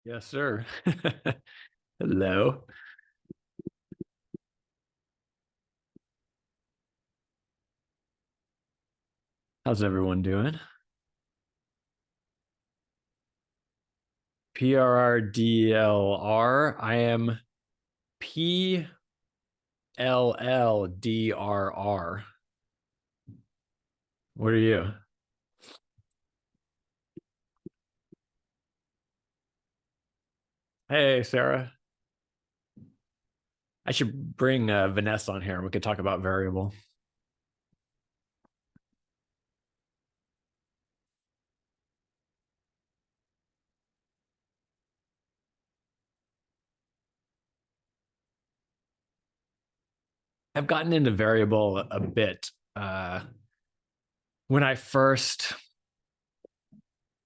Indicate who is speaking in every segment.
Speaker 1: Yes, sir. Hello. How's everyone doing? PRRDLR. I am PLLDRR. What are you? Hey, Sarah. I should bring Vanessa on here and we could talk about variable. I've gotten into variable a bit. When I first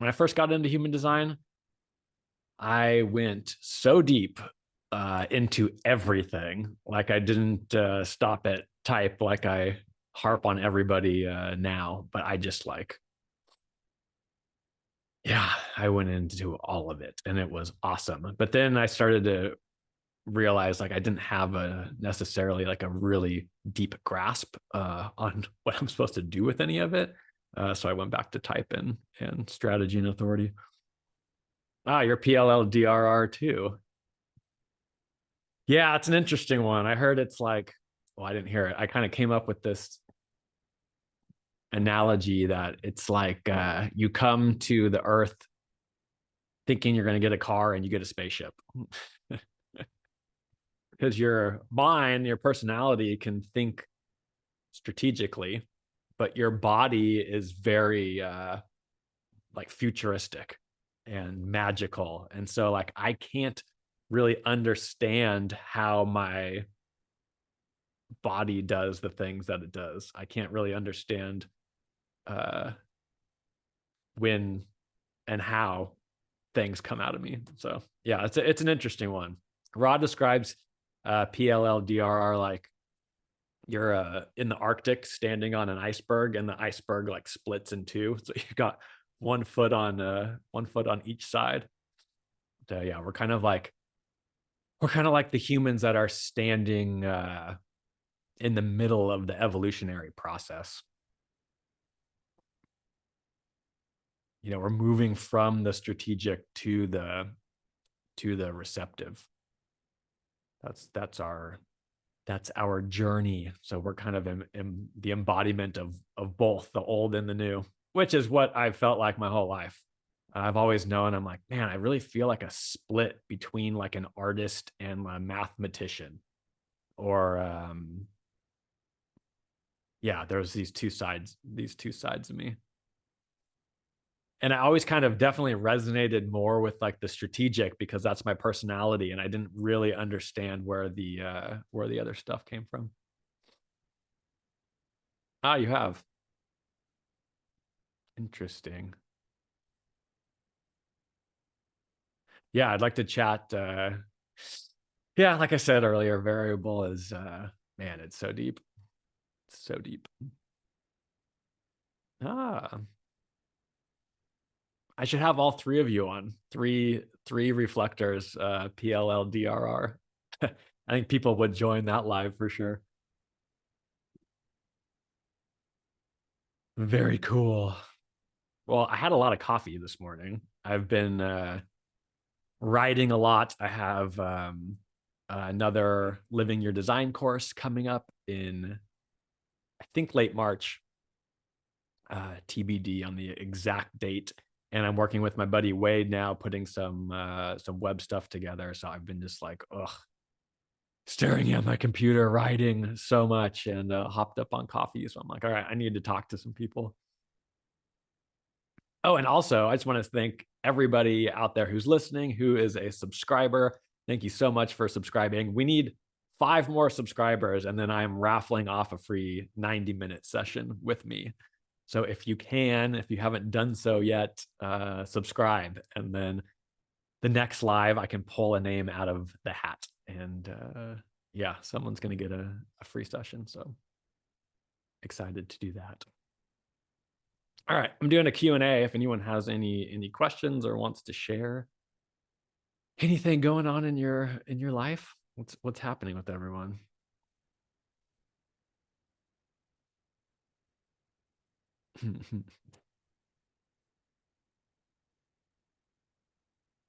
Speaker 1: got into human design, I went so deep into everything. Like I didn't stop at type like I harp on everybody now, but I just like, yeah, I went into all of it and it was awesome. But then I started to realize like I didn't have a necessarily like a really deep grasp on what I'm supposed to do with any of it. So I went back to type and strategy and authority. Ah, you're PLLDRR too. Yeah, it's an interesting one. I heard it's like, well, I didn't hear it. I kind of came up with this analogy that it's like you come to the earth thinking you're going to get a car and you get a spaceship. Because your mind, your personality can think strategically, but your body is very like futuristic and magical. And so like I can't really understand how my body does the things that it does. I can't really understand uh, when and how things come out of me. So yeah, it's an interesting one. Rod describes PLLDRR like you're in the Arctic standing on an iceberg, and the iceberg like splits in two. So you got 1 foot on each side. So yeah, we're kind of like the humans that are standing in the middle of the evolutionary process. We're moving from the strategic to the receptive. That's our journey. So we're kind of in the embodiment of both the old and the new, which is what I've felt like my whole life. I've always known, I'm like, man, I really feel like a split between like an artist and a mathematician. Or yeah, there's these two sides of me. And I always kind of definitely resonated more with like the strategic because that's my personality, and I didn't really understand where the other stuff came from. Ah, you have. Interesting. Yeah, I'd like to chat. Yeah, like I said earlier, variable is man, it's so deep. It's so deep. Ah, I should have all three of you on. Three reflectors, PLLDRR. I think people would join that live for sure. Very cool. Well, I had a lot of coffee this morning. I've been writing a lot. I have another Living Your Design course coming up in, I think, late March, TBD on the exact date. And I'm working with my buddy Wade now, putting some web stuff together. So I've been just like, ugh, staring at my computer, writing so much, and hopped up on coffee. So I'm like, all right, I need to talk to some people. Oh, and also, I just want to thank everybody out there who's listening, who is a subscriber. Thank you so much for subscribing. We need 5 more subscribers, and then I'm raffling off a free 90-minute session with me. So if you can, if you haven't done so yet, subscribe. And then the next live, I can pull a name out of the hat. And yeah, someone's going to get a free session. So excited to do that. All right, I'm doing a Q&A if anyone has any questions or wants to share. Anything going on in your life? What's happening with everyone?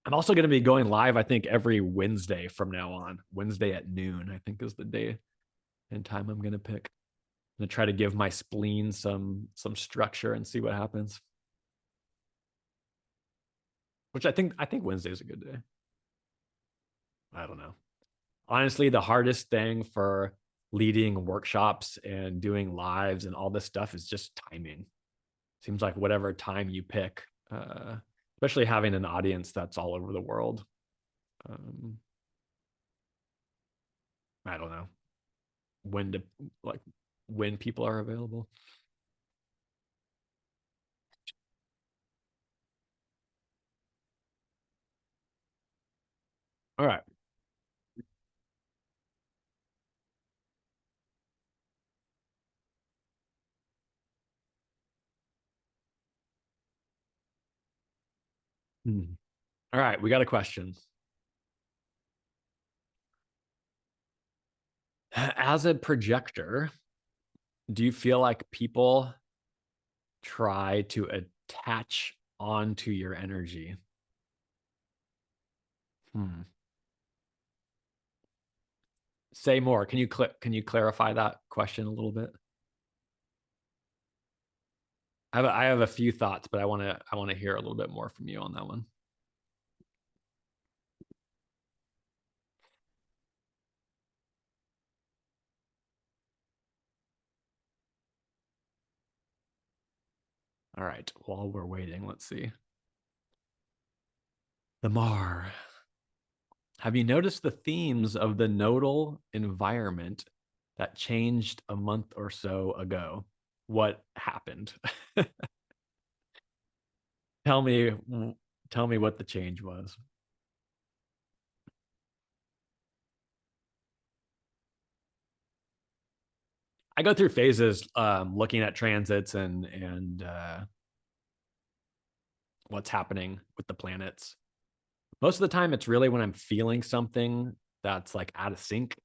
Speaker 1: I'm also going to be going live, I think, every Wednesday from now on. Wednesday at noon, I think, is the day and time I'm going to pick. I'm going to try to give my spleen some structure and see what happens. Which I think Wednesday is a good day. I don't know. Honestly, the hardest thing for leading workshops and doing lives and all this stuff is just timing. Seems like whatever time you pick, especially having an audience that's all over the world. Um, I don't know when to like when people are available. All right. Hmm. All right. We got a question. As a projector, do you feel like people try to attach onto your energy? Hmm. Say more. Can you clarify that question a little bit? I have a few thoughts, but I want to hear a little bit more from you on that one. All right. While we're waiting, let's see. The Mar. Have you noticed the themes of the nodal environment that changed a month or so ago? What happened? tell me tell me what the change was. I go through phases looking at transits and what's happening with the planets. Most of the time it's really when I'm feeling something that's like out of sync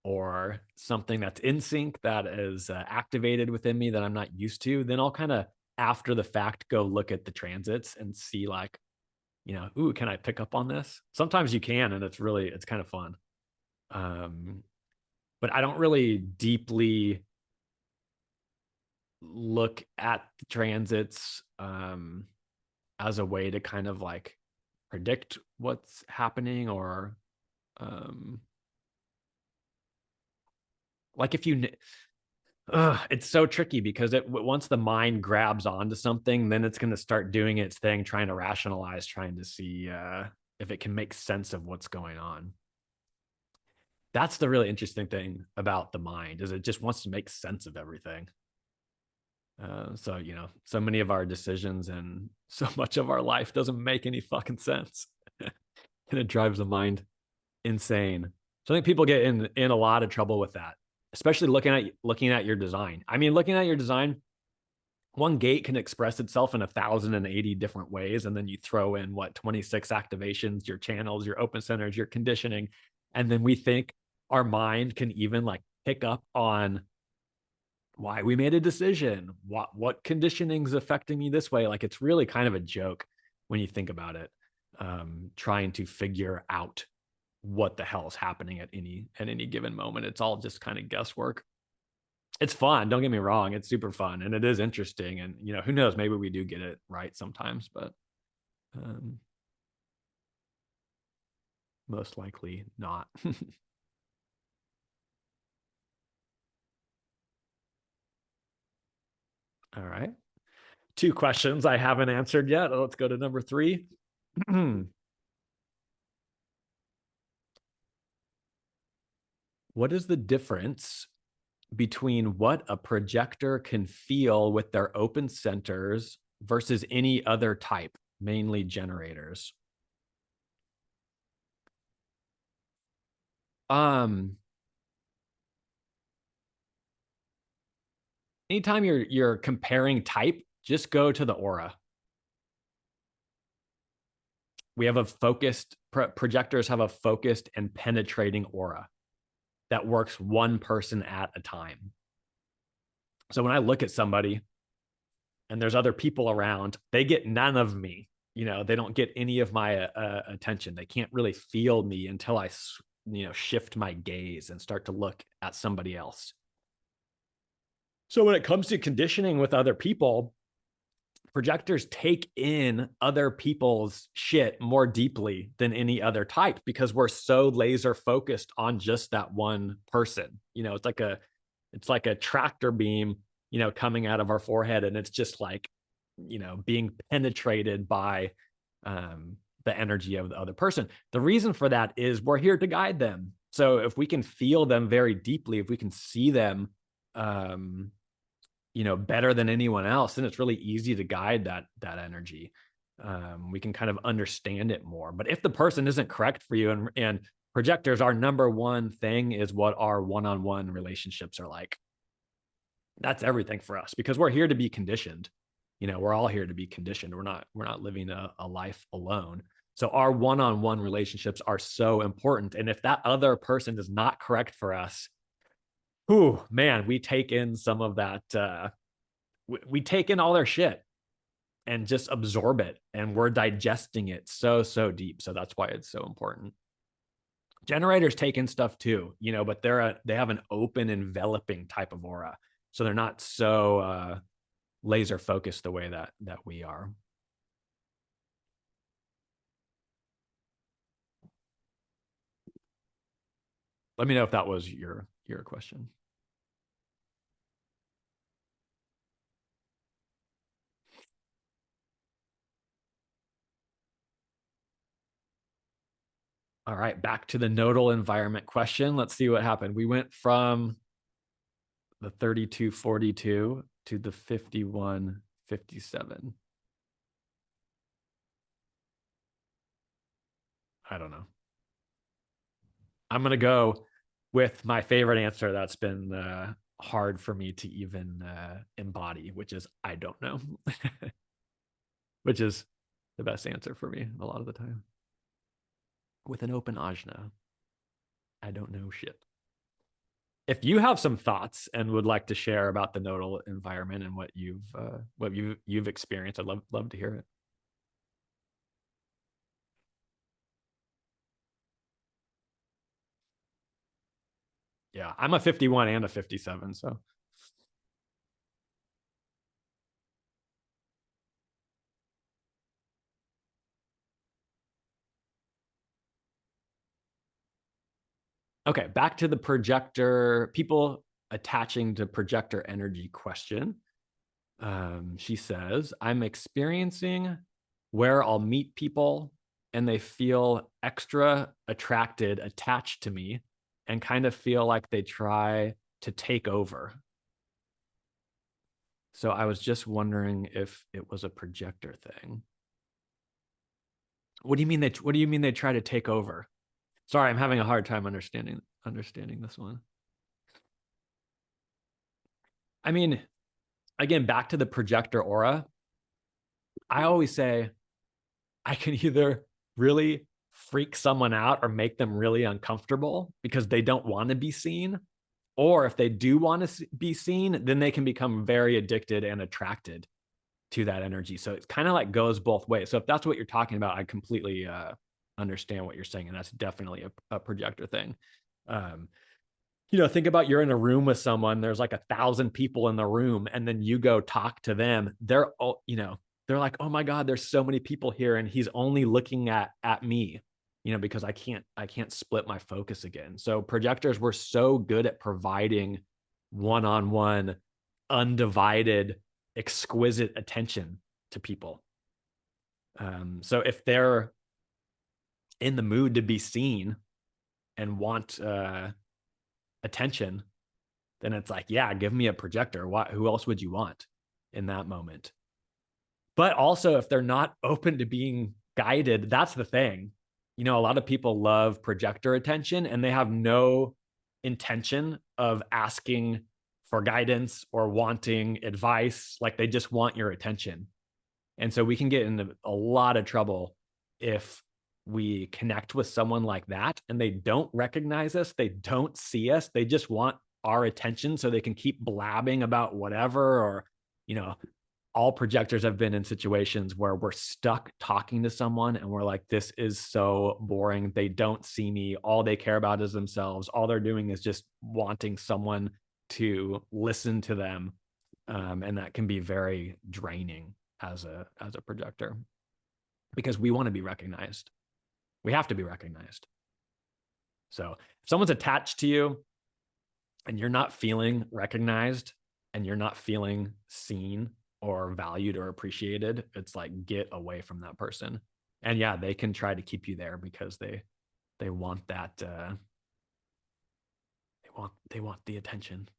Speaker 1: or something that's in sync that is activated within me that I'm not used to. Then I'll kind of after the fact go look at the transits and see like, ooh, can I pick up on this? Sometimes you can, and it's kind of fun. um but I don't really deeply look at the transits as a way to kind of like predict what's happening or um like if you it's so tricky because once the mind grabs onto something, then it's going to start doing its thing, trying to rationalize, trying to see if it can make sense of what's going on. That's the really interesting thing about the mind, is it just wants to make sense of everything. So so many of our decisions and so much of our life doesn't make any fucking sense, and it drives the mind insane. So I think people get in a lot of trouble with that, especially looking at your design. I mean, looking at your design, one gate can express itself in 1,080 different ways, and then you throw in 26 activations, your channels, your open centers, your conditioning, and then we think our mind can even like pick up on why we made a decision, what conditioning is affecting me this way. Like it's really kind of a joke when you think about it, trying to figure out what the hell is happening at any given moment. It's all just kind of guesswork. It's fun, don't get me wrong, it's super fun and it is interesting, and who knows, maybe we do get it right sometimes, but um, most likely not. All right, two questions I haven't answered yet. Let's go to number three. What is the difference between what a projector can feel with their open centers versus any other type, mainly generators? Um, Anytime you're comparing type, just go to the aura. We have a focused, projectors have a focused and penetrating aura that works one person at a time. So when I look at somebody and there's other people around, they get none of me. They don't get any of my attention. They can't really feel me until I, shift my gaze and start to look at somebody else. So when it comes to conditioning with other people, projectors take in other people's shit more deeply than any other type because we're so laser focused on just that one person. It's like a tractor beam, coming out of our forehead, and it's just like, being penetrated by the energy of the other person. The reason for that is we're here to guide them. So if we can feel them very deeply, if we can see them, better than anyone else, then it's really easy to guide that energy. We can kind of understand it more. But if the person isn't correct for you, and projectors, our number one thing is what our one-on-one relationships are like. That's everything for us because we're here to be conditioned. We're all here to be conditioned. We're not living a life alone. So our one-on-one relationships are so important. And if that other person is not correct for us, man, we take in some of that. We take in all their shit and just absorb it, and we're digesting it so deep. So that's why it's so important. Generators take in stuff too, but they have an open, enveloping type of aura, so they're not so laser focused the way that we are. Let me know if that was your question. All right, back to the nodal environment question. Let's see what happened. We went from the 3242 to the 5157. I don't know. I'm going to go with my favorite answer that's been hard for me to even embody, which is I don't know, which is the best answer for me a lot of the time. With an open ajna, I don't know shit. If you have some thoughts and would like to share about the nodal environment and what you've experienced, I'd love to hear it. Yeah, I'm a 51 and a 57, so. Okay, back to the projector, people attaching to projector energy question. She says, I'm experiencing where I'll meet people and they feel extra attracted, attached to me, and kind of feel like they try to take over. So I was just wondering if it was a projector thing. What do you mean they try to take over? Sorry, I'm having a hard time understanding this one. I mean, again, back to the projector aura. I always say I can either really freak someone out or make them really uncomfortable because they don't want to be seen. Or if they do want to be seen, then they can become very addicted and attracted to that energy. So it's kind of like goes both ways. So if that's what you're talking about, I completely understand what you're saying. And that's definitely a projector thing. Think about you're in a room with someone, there's like 1,000 people in the room, and then you go talk to them. They're all, they're like, oh my God, there's so many people here. And he's only looking at me, because I can't split my focus again. So projectors were so good at providing one-on-one, undivided, exquisite attention to people. So if they're in the mood to be seen and want attention, then it's like, yeah, give me a projector. Who else would you want in that moment? But also, if they're not open to being guided, that's the thing. A lot of people love projector attention and they have no intention of asking for guidance or wanting advice. Like they just want your attention. And so we can get into a lot of trouble if we connect with someone like that and they don't recognize us, they don't see us, they just want our attention so they can keep blabbing about whatever, or, you know, all projectors have been in situations where we're stuck talking to someone and we're like, this is so boring. They don't see me. All they care about is themselves. All they're doing is just wanting someone to listen to them. And that can be very draining as a projector, because we want to be recognized. We have to be recognized. So if someone's attached to you and you're not feeling recognized and you're not feeling seen or valued or appreciated, it's like, get away from that person. And yeah, they can try to keep you there because they want that they want the attention.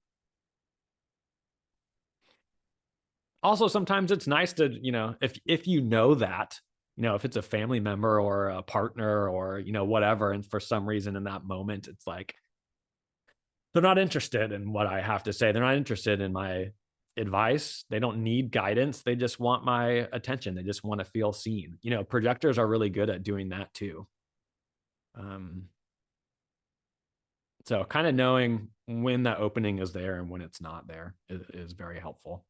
Speaker 1: Also, sometimes it's nice to, you know, if you know that, you know, if it's a family member or a partner or, you know, whatever, and for some reason in that moment it's like they're not interested in what I have to say, they're not interested in my advice, they don't need guidance, they just want my attention, they just want to feel seen. You know, projectors are really good at doing that too. um so kind of knowing when that opening is there and when it's not there is very helpful.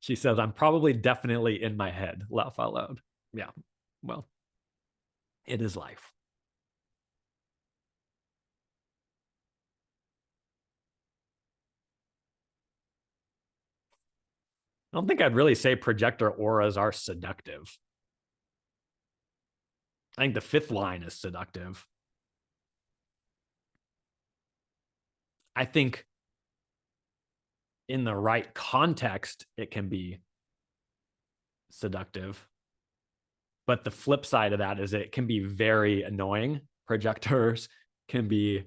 Speaker 1: She says, I'm probably definitely in my head. Laugh out loud. Yeah. Well, it is life. I don't think I'd really say projector auras are seductive. I think the fifth line is seductive. I think in the right context, it can be seductive. But the flip side of that is it can be very annoying. Projectors can be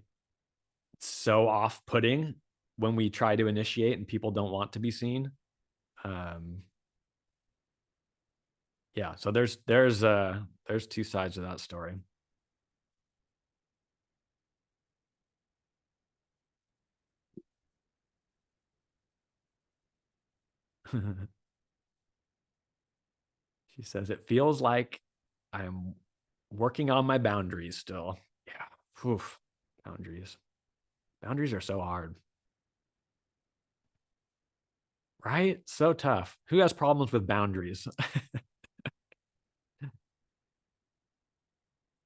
Speaker 1: so off-putting when we try to initiate and people don't want to be seen. Um, yeah, so there's two sides of that story. She says it feels like I'm working on my boundaries still. Yeah. Oof. Boundaries. Boundaries are so hard. Right? So tough. Who has problems with boundaries?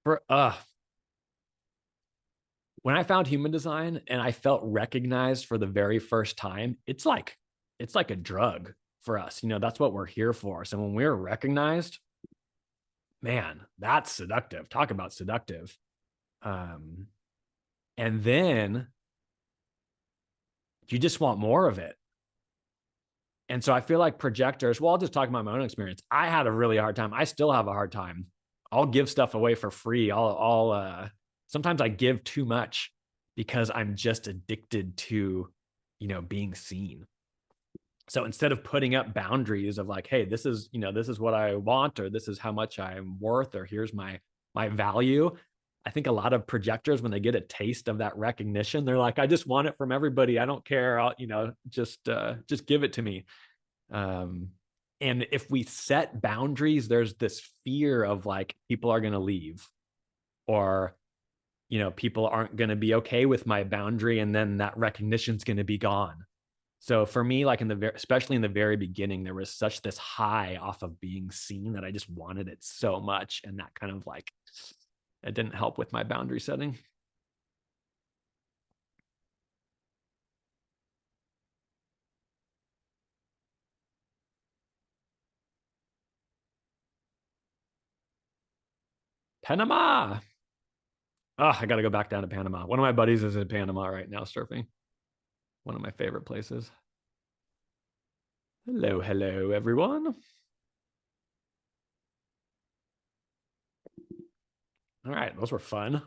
Speaker 1: For when I found human design and I felt recognized for the very first time, it's like a drug for us. You know, that's what we're here for. So when we're recognized, man, that's seductive. Talk about seductive. Um, and then you just want more of it. And so I feel like projectors, well, I'll just talk about my own experience. I had a really hard time. I still have a hard time. I'll give stuff away for free. Sometimes I give too much because I'm just addicted to, you know, being seen. So instead of putting up boundaries of like, hey, this is, you know, this is what I want, or this is how much I'm worth, or here's my value. I think a lot of projectors, when they get a taste of that recognition, they're like, I just want it from everybody. I don't care. I'll, you know, just give it to me. Um, and if we set boundaries, there's this fear of like people are going to leave, or, you know, people aren't going to be okay with my boundary, and then that recognition's going to be gone. So for me, like especially in the very beginning, there was such this high off of being seen that I just wanted it so much, and that kind of like it didn't help with my boundary setting. Panama. Oh, I got to go back down to Panama. One of my buddies is in Panama right now surfing. One of my favorite places. Hello, hello, everyone. All right, those were fun.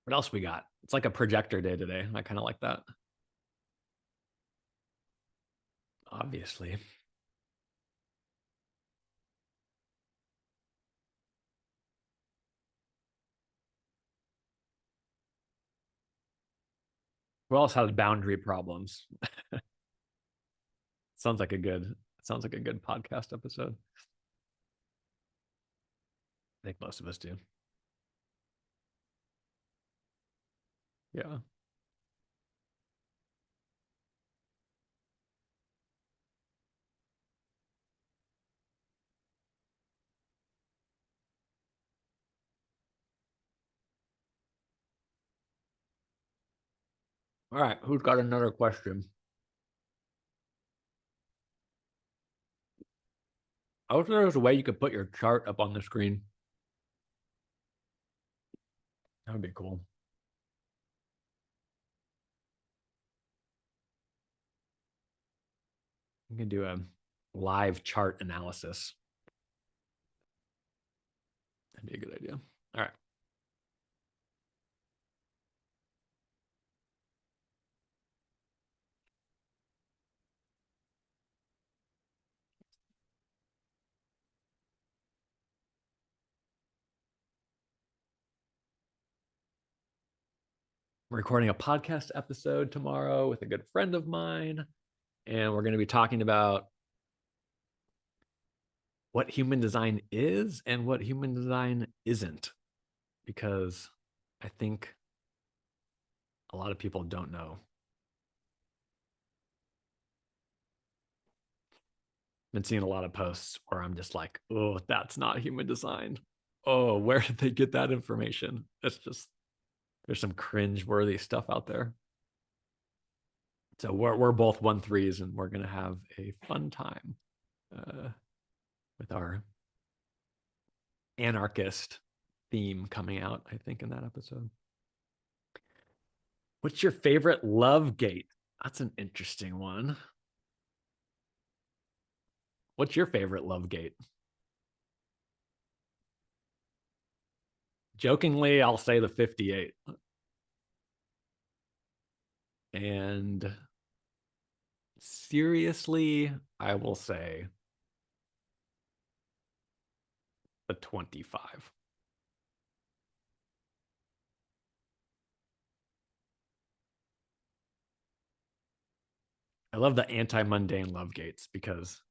Speaker 1: What else we got? It's like a projector day today. I kind of like that. Obviously. Who else has boundary problems? Sounds like a good podcast episode. I think most of us do. Yeah. All right. Who's got another question? I wish there was a way you could put your chart up on the screen. That would be cool. You can do a live chart analysis. That'd be a good idea. All right. I'm recording a podcast episode tomorrow with a good friend of mine, and we're going to be talking about what human design is and what human design isn't, because I think a lot of people don't know. Been seeing a lot of posts where I'm just like, oh, that's not human design. Oh, where did they get that information? It's just, there's some cringe-worthy stuff out there. So we're both 1-3s, and we're gonna have a fun time with our anarchist theme coming out, I think, in that episode. What's your favorite love gate? That's an interesting one. What's your favorite love gate? Jokingly, I'll say the 58. And seriously, I will say the 25. I love the anti-mundane love gates because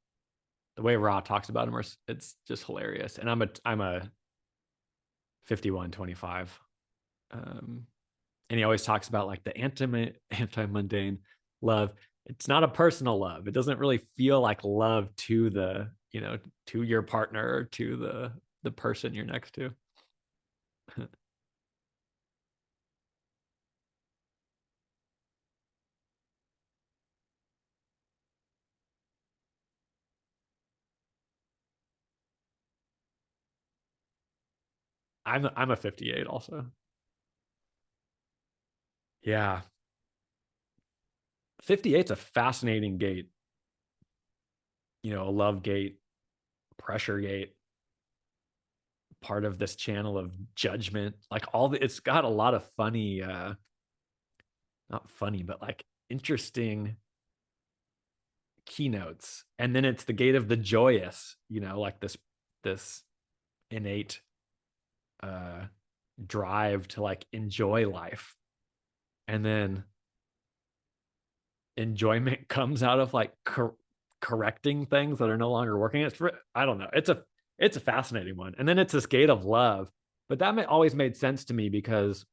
Speaker 1: the way Ra talks about them, it's just hilarious. And I'm a 51-25. And he always talks about like the anti-mundane love. It's not a personal love. It doesn't really feel like love to the, to your partner or to the person you're next to. I'm a 58 also. Yeah. 58's a fascinating gate. A love gate, pressure gate, part of this channel of judgment. Like it's got a lot of funny, not funny, but like interesting keynotes. And then it's the gate of the joyous, like this innate drive to like enjoy life. And then enjoyment comes out of like correcting things that are no longer working. I don't know. It's a fascinating one. And then it's this gate of love. But that always made sense to me because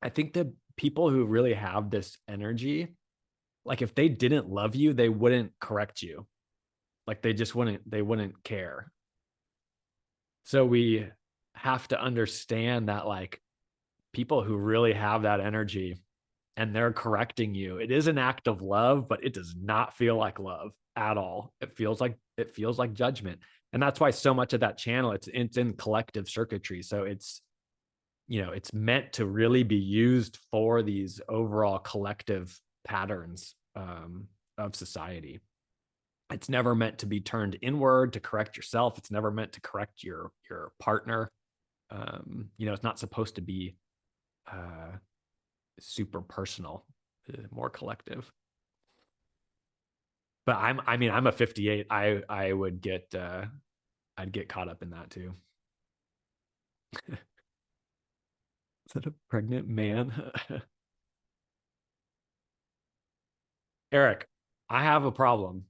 Speaker 1: I think that people who really have this energy, like if they didn't love you, they wouldn't correct you. Like they wouldn't care. So we have to understand that like people who really have that energy and they're correcting you, it is an act of love, but it does not feel like love at all. It feels like judgment. And that's why so much of that channel, it's in collective circuitry. So it's meant to really be used for these overall collective patterns of society. It's never meant to be turned inward to correct yourself. It's never meant to correct your partner. It's not supposed to be super personal, more collective. But I'm a 58. I would get I'd get caught up in that too. Is that a pregnant man? Eric, I have a problem.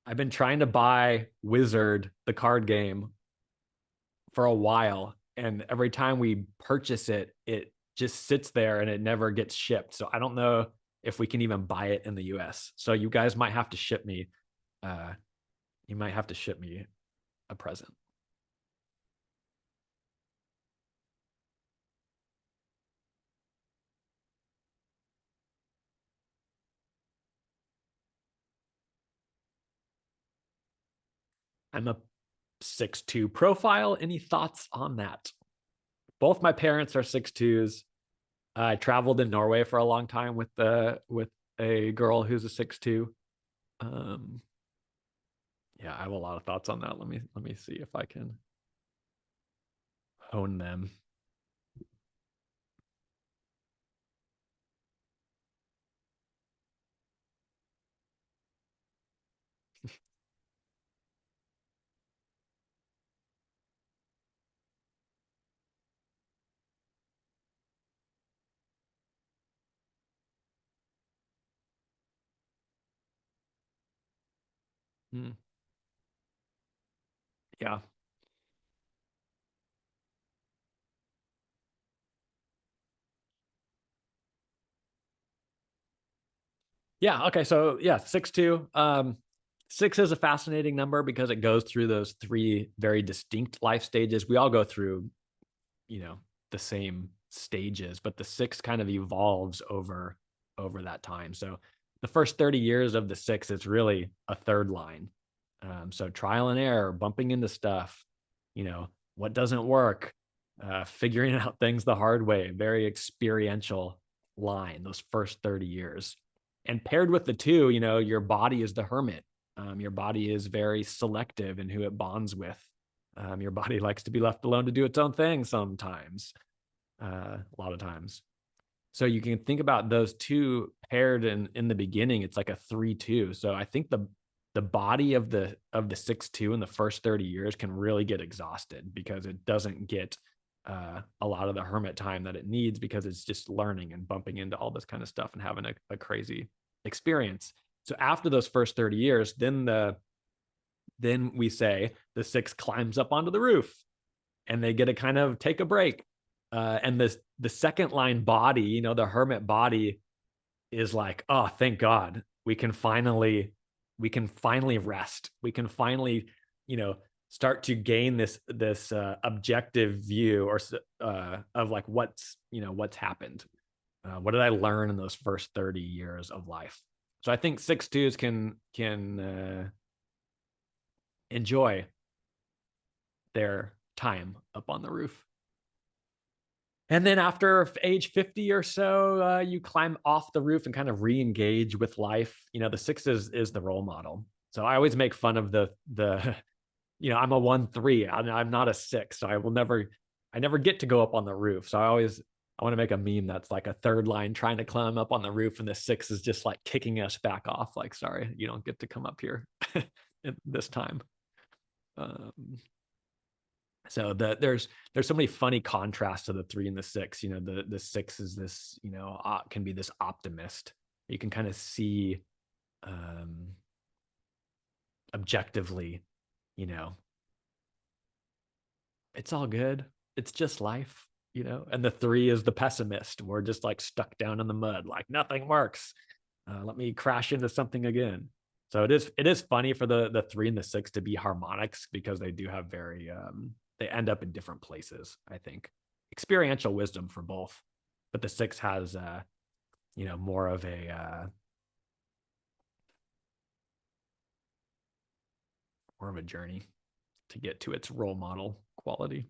Speaker 1: I've been trying to buy Wizard, the card game, for a while. And every time we purchase it, it just sits there and it never gets shipped. So I don't know if we can even buy it in the US. So you guys might have to ship me, uh, you might have to ship me a present. I'm a 6'2" profile. Any thoughts on that? Both my parents are 6'2s. I traveled in Norway for a long time with a girl who's a 6'2". Um, yeah, I have a lot of thoughts on that. Let me see if I can hone them. Hmm. Yeah. Yeah. Okay. So yeah, 6'2". Six is a fascinating number because it goes through those three very distinct life stages. We all go through, you know, the same stages, but the six kind of evolves over that time. So the first 30 years of the six is really a third line. So trial and error, bumping into stuff, what doesn't work, figuring out things the hard way, very experiential line, those first 30 years. And paired with the two, your body is the hermit. Your body is very selective in who it bonds with. Your body likes to be left alone to do its own thing sometimes, a lot of times. So you can think about those two paired in the beginning. It's like a 3-2. So I think the body of the 6-2 in the first 30 years can really get exhausted because it doesn't get a lot of the hermit time that it needs because it's just learning and bumping into all this kind of stuff and having a crazy experience. So after those first 30 years, then we say the six climbs up onto the roof and they get to kind of take a break. And the second line body, the hermit body is like, oh, thank God, we can finally rest. We can finally, start to gain this objective view or of like what's happened. What did I learn in those first 30 years of life? So I think 6'2s can enjoy their time up on the roof. And then after age 50 or so, you climb off the roof and kind of re-engage with life. The six is the role model. So I always make fun of the I'm a 1-3. I'm not a six, so I never get to go up on the roof. So I want to make a meme that's like a third line trying to climb up on the roof, and the six is just like kicking us back off. Like, sorry, you don't get to come up here this time. Um, so there's so many funny contrasts to the 3 and the 6. The 6 is this, can be this optimist. You can kind of see um objectively, you know, it's all good. It's just life. And the 3 is the pessimist. We're just like stuck down in the mud, like nothing works. Let me crash into something again. So it is funny for the 3 and the 6 to be harmonics because they do have very they end up in different places, I think. Experiential wisdom for both. But the 6 has more of a journey to get to its role model quality.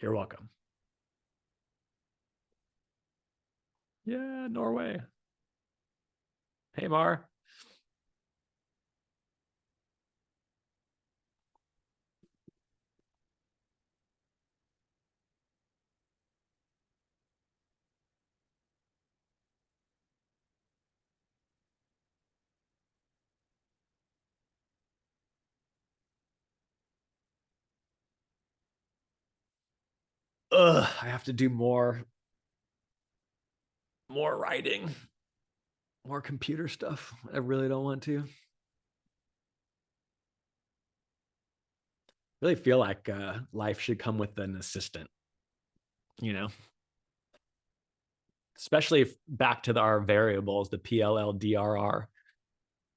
Speaker 1: You're welcome. Yeah, Norway. Hey, Mar. I have to do more writing, more computer stuff. I really don't want to. Really feel like life should come with an assistant, you know, especially if back to our variables, the PLLDRR.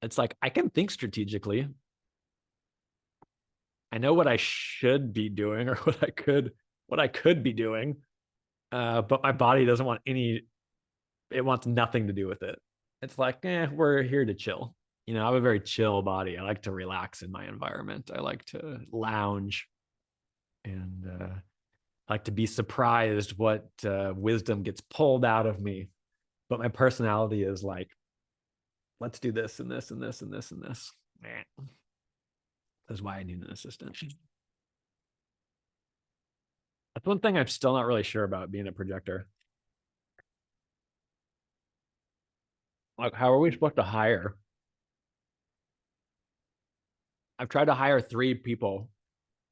Speaker 1: It's like I can think strategically. I know what I should be doing or what I could be doing, but my body doesn't want any. It wants nothing to do with it. It's like, we're here to chill. I have a very chill body. I like to relax in my environment. I like to lounge, and I like to be surprised what wisdom gets pulled out of me. But my personality is like, let's do this and this and this and this and this. That's why I need an assistant. That's one thing I'm still not really sure about being a projector. Like, how are we supposed to hire? I've tried to hire 3 people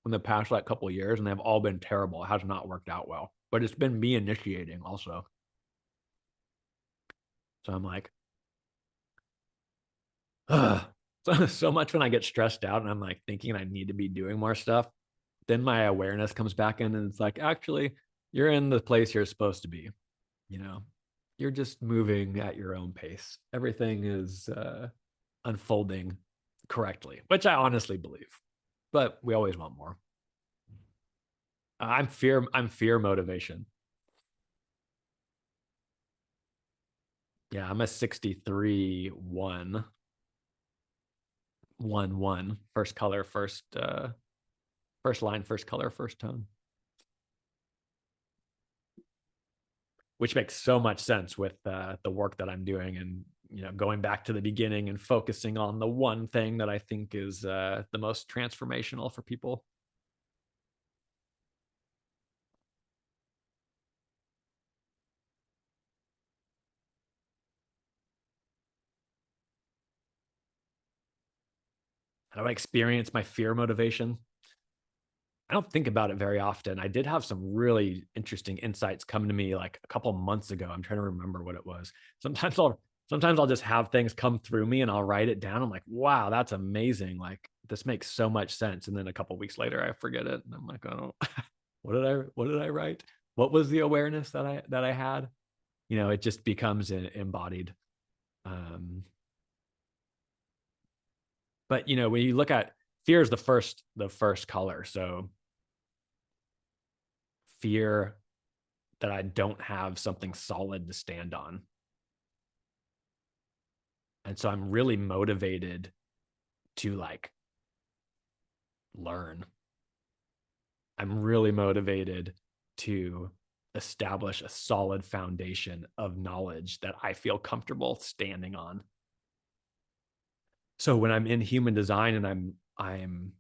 Speaker 1: in the past like couple of years, and they've all been terrible. It has not worked out well. But it's been me initiating also. So I'm like, so much when I get stressed out and I'm like thinking I need to be doing more stuff. Then my awareness comes back in, and it's like, actually, you're in the place you're supposed to be. You know, you're just moving at your own pace. Everything is unfolding correctly, which I honestly believe. But we always want more. I'm fear motivation. Yeah, I'm a 63 1 first color, first line, first color, first tone. Which makes so much sense with the work that I'm doing, and going back to the beginning and focusing on the one thing that I think is the most transformational for people. How do I experience my fear motivation? I don't think about it very often. I did have some really interesting insights come to me like a couple months ago. I'm trying to remember what it was. Sometimes I'll just have things come through me and I'll write it down. I'm like, wow, that's amazing. Like, this makes so much sense. And then a couple weeks later, I forget it. And I'm like, oh, what did I write? What was the awareness that I had? It just becomes embodied. But when you look at fear is the first color. So fear that I don't have something solid to stand on. And so I'm really motivated to like learn. I'm really motivated to establish a solid foundation of knowledge that I feel comfortable standing on. So when I'm in human design and I'm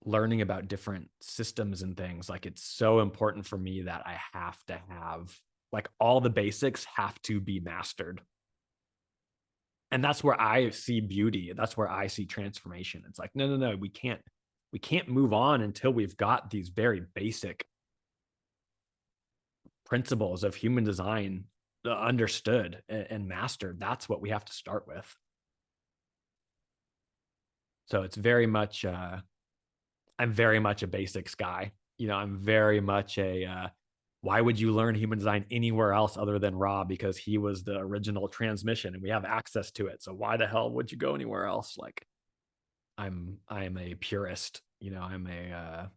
Speaker 1: learning about different systems and things, like, it's so important for me that I have to have like all the basics have to be mastered. And that's where I see beauty. That's where I see transformation. It's like, no, we can't move on until we've got these very basic principles of human design understood and mastered. That's what we have to start with. So it's very much, I'm very much a basics guy. I'm very much why would you learn human design anywhere else other than Ra? Because he was the original transmission and we have access to it. So why the hell would you go anywhere else? Like, I'm a purist. I'm a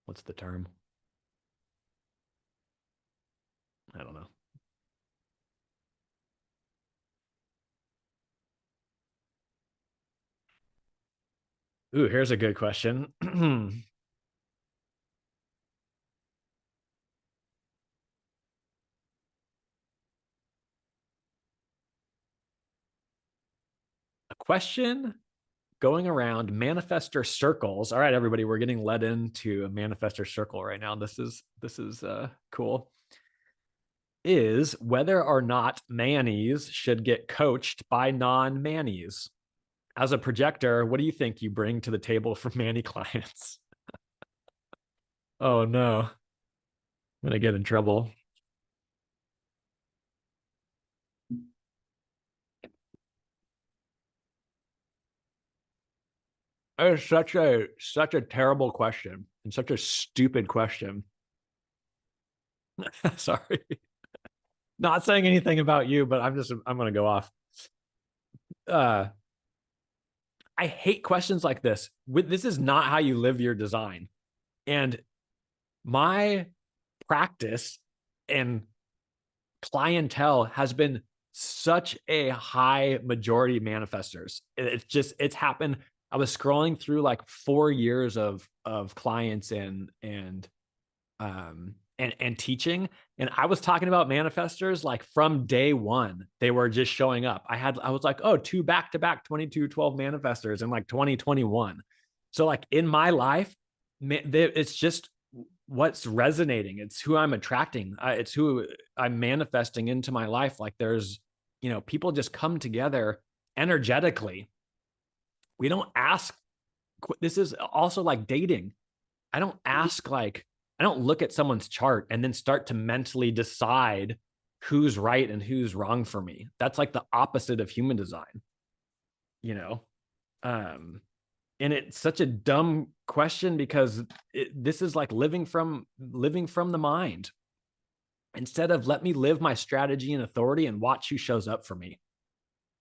Speaker 1: what's the term? I don't know. Ooh, here's a good question. A question going around manifestor circles. All right, everybody, we're getting led into a manifestor circle right now. This is cool. Is whether or not Mannies should get coached by non-Mannies. As a projector, what do you think you bring to the table for Manny clients? Oh no, I'm gonna get in trouble. It's such a terrible question and such a stupid question. Sorry. Not saying anything about you, but I'm gonna go off. Uh I hate questions like this. This is not how you live your design. And my practice and clientele has been such a high majority manifestors. It's happened. I was scrolling through like 4 years of clients and teaching, and I was talking about manifestors like from day one. They were just showing up. I was like, oh, two back-to-back 2212 manifestors in like 2021. So like in my life, it's just what's resonating. It's who I'm attracting. It's who I'm manifesting into my life. Like there's, people just come together energetically. We don't ask. This is also like dating. I don't ask like, I don't look at someone's chart and then start to mentally decide who's right and who's wrong for me. That's like the opposite of human design, you know? Um, and it's such a dumb question because this is like living from the mind instead of let me live my strategy and authority and watch who shows up for me.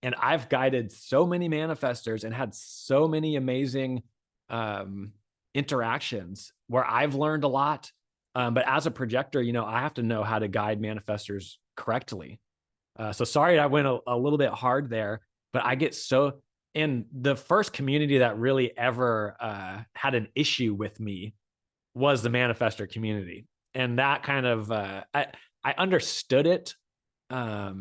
Speaker 1: And I've guided so many manifestors and had so many amazing interactions where I've learned a lot. But as a projector, I have to know how to guide manifestors correctly. So sorry, I went a little bit hard there, but I get so in the first community that really ever had an issue with me was the manifestor community. And that kind of, I understood it. I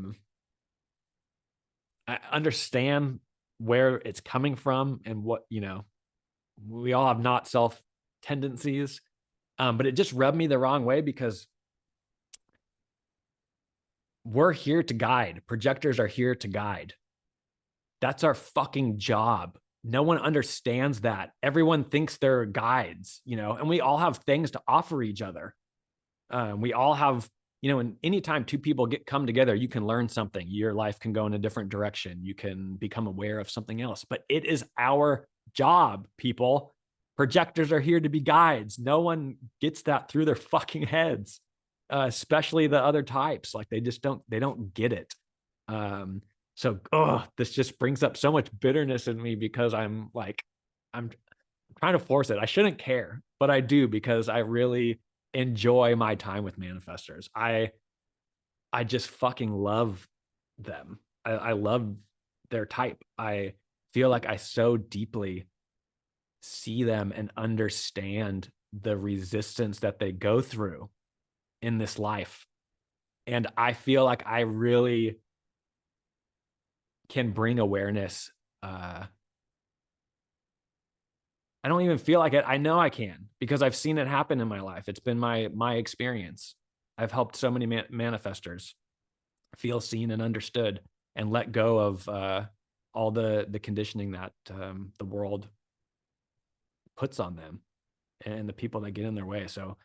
Speaker 1: understand where it's coming from and what, we all have not self tendencies. But it just rubbed me the wrong way because we're here to guide. Projectors are here to guide. That's our fucking job. No one understands that. Everyone thinks they're guides, and we all have things to offer each other. We all have, and anytime two people come together, you can learn something. Your life can go in a different direction. You can become aware of something else. But it is our job, people. Projectors are here to be guides. No one gets that through their fucking heads, especially the other types. Like they don't get it. So, this just brings up so much bitterness in me because I'm trying to force it. I shouldn't care, but I do because I really enjoy my time with manifestors. I just fucking love them. I love their type. I feel like I so deeply see them and understand the resistance that they go through in this life. And I feel like I really can bring awareness. I don't even feel like it. I know I can because I've seen it happen in my life. It's been my experience. I've helped so many manifestors feel seen and understood and let go of all the conditioning that the world puts on them and the people that get in their way. So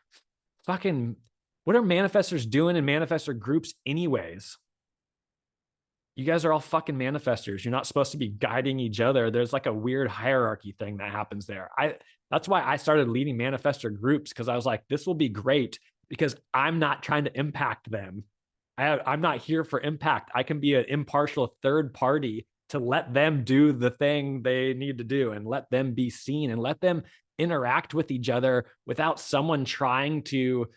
Speaker 1: fucking, what are manifestors doing in manifestor groups anyways? You guys are all fucking manifestors. You're not supposed to be guiding each other. There's like a weird hierarchy thing that happens there. That's why I started leading manifestor groups, because I was like, this will be great because I'm not trying to impact them. I'm not here for impact. I can be an impartial third party to let them do the thing they need to do and let them be seen and let them interact with each other without someone trying to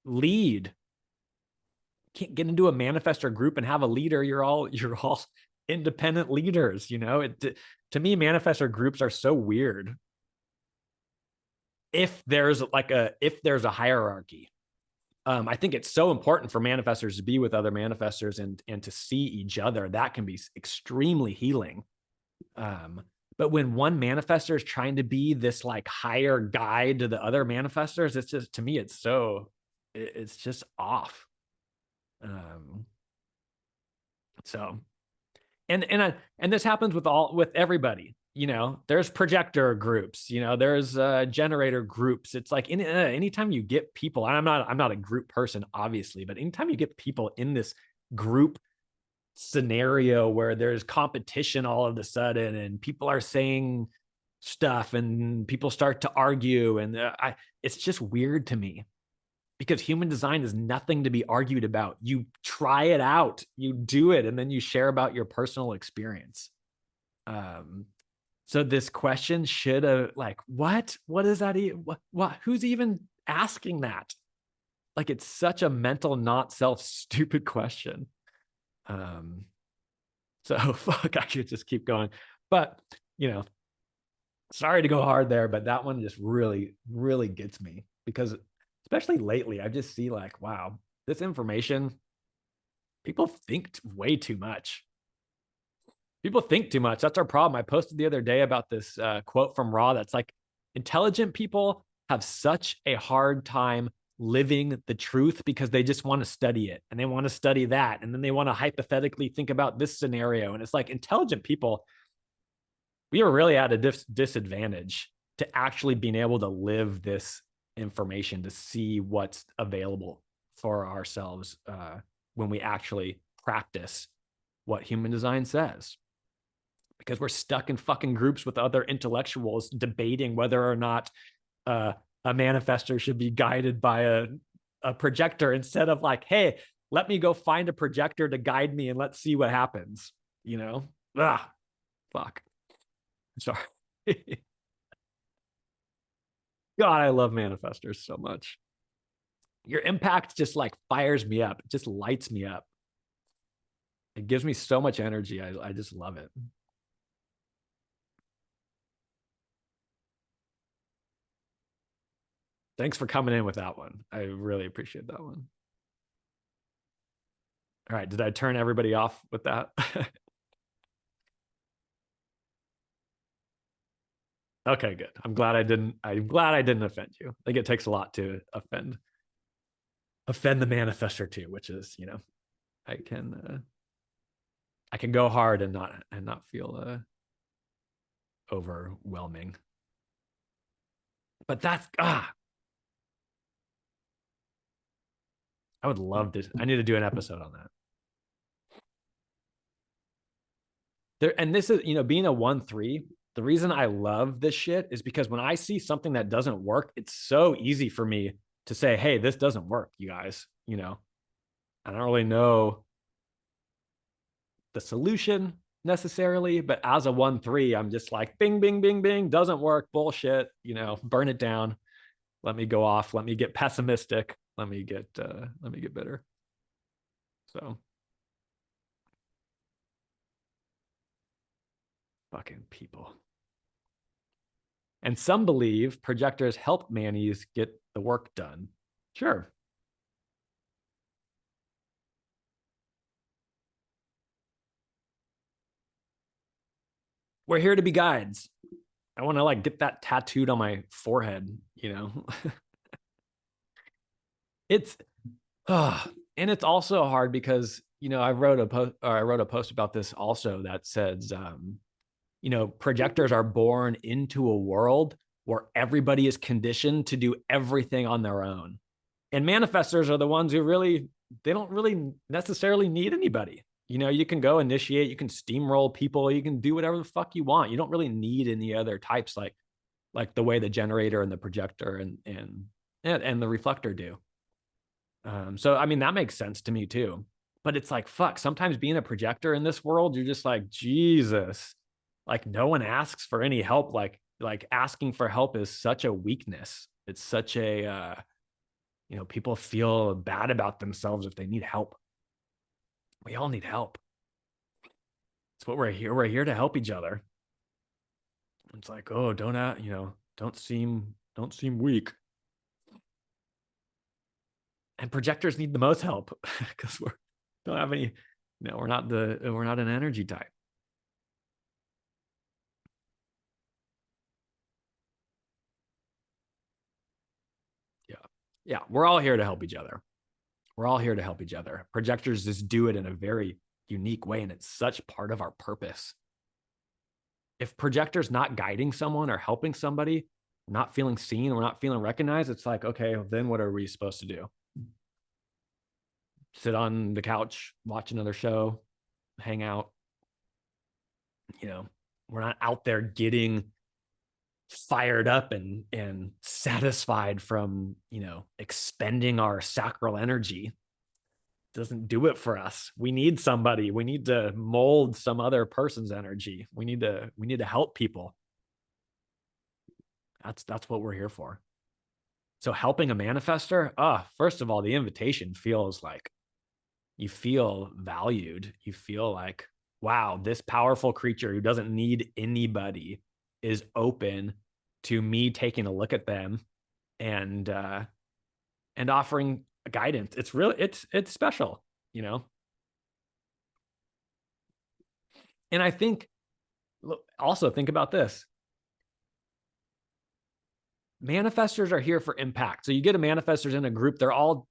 Speaker 1: lead. Can't get into a manifestor group and have a leader. You're all independent leaders. To me, manifestor groups are so weird. If there's a hierarchy, I think it's so important for manifestors to be with other manifestors and to see each other. That can be extremely healing. But when one manifestor is trying to be this like higher guide to the other manifestors, it's just, to me, it's just off. So, and this happens with everybody. there's projector groups, there's generator groups. It's like anytime you get people, and I'm not a group person, obviously, but anytime you get people in this group scenario where there's competition all of a sudden and people are saying stuff and people start to argue, and it's just weird to me, because human design is nothing to be argued about. You try it out, you do it, and then you share about your personal experience. So this question should have, like, what is that? What who's even asking that? Like, it's such a mental, not self, stupid question. So fuck, I could just keep going, but sorry to go hard there, but that one just really, really gets me, because especially lately, I just see like, wow, this information, people think way too much. People think too much. That's our problem. I posted the other day about this quote from Ra that's like, intelligent people have such a hard time living the truth because they just want to study it, and they want to study that, and then they want to hypothetically think about this scenario. And it's like, intelligent people, we are really at a disadvantage to actually being able to live this information, to see what's available for ourselves when we actually practice what human design says. Because we're stuck in fucking groups with other intellectuals debating whether or not a manifestor should be guided by a projector, instead of like, hey, let me go find a projector to guide me and let's see what happens. Fuck. Sorry. God, I love manifestors so much. Your impact just like fires me up. It just lights me up. It gives me so much energy. I just love it. Thanks for coming in with that one. I really appreciate that one. All right. Did I turn everybody off with that? Okay, good. I'm glad I didn't offend you. I think it takes a lot to offend the manifestor too, which is, I can go hard and not feel overwhelming. But that's I would love to. I need to do an episode on that. And this is, being a 1-3, the reason I love this shit is because when I see something that doesn't work, it's so easy for me to say, hey, this doesn't work, you guys. I don't really know the solution necessarily, but as a 1-3, I'm just like, bing, bing, bing, bing, doesn't work, bullshit, burn it down. Let me go off. Let me get pessimistic. Let me get bitter. So fucking people. And some believe projectors help Mannies get the work done. Sure. We're here to be guides. I want to like get that tattooed on my forehead, It's and it's also hard because, I wrote a post about this also that says projectors are born into a world where everybody is conditioned to do everything on their own. And manifestors are the ones who they don't really necessarily need anybody. You can go initiate, you can steamroll people, you can do whatever the fuck you want. You don't really need any other types like the way the generator and the projector and the reflector do. So, I mean, that makes sense to me too. But it's like, fuck, sometimes being a projector in this world, you're just like, Jesus, like no one asks for any help. Like asking for help is such a weakness. It's such a, people feel bad about themselves if they need help. We all need help. It's what we're here. We're here to help each other. It's like, oh, don't seem weak. And projectors need the most help because we don't have any, we're not an energy type. Yeah, we're all here to help each other. We're all here to help each other. Projectors just do it in a very unique way, and it's such part of our purpose. if projectors not guiding someone or helping somebody, not feeling seen or not feeling recognized, it's like, okay, well, then what are we supposed to do? Sit on the couch, watch another show, hang out. You know, we're not out there getting fired up and satisfied from, you know, expending our sacral energy. It doesn't do it for us. We need somebody. We need to mold some other person's energy. We need to help people. That's what we're here for. So helping a manifestor, first of all, the invitation feels like you feel valued. You feel like, wow, this powerful creature who doesn't need anybody is open to me taking a look at them and offering guidance. It's really, it's special, you know? And I think, also think about this. Manifestors are here for impact. So you get a manifestors in a group, they're all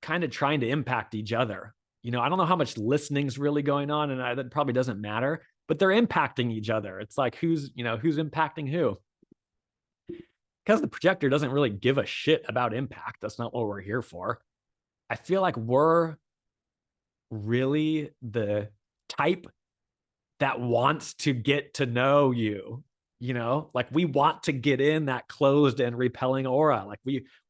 Speaker 1: kind of trying to impact each other. You know, I don't know how much listening's really going on, and that probably doesn't matter, but they're impacting each other. It's like, who's impacting who? Because the projector doesn't really give a shit about impact. That's not what we're here for. I feel like we're really the type that wants to get to know you. You know, like we want to get in that closed and repelling aura. Like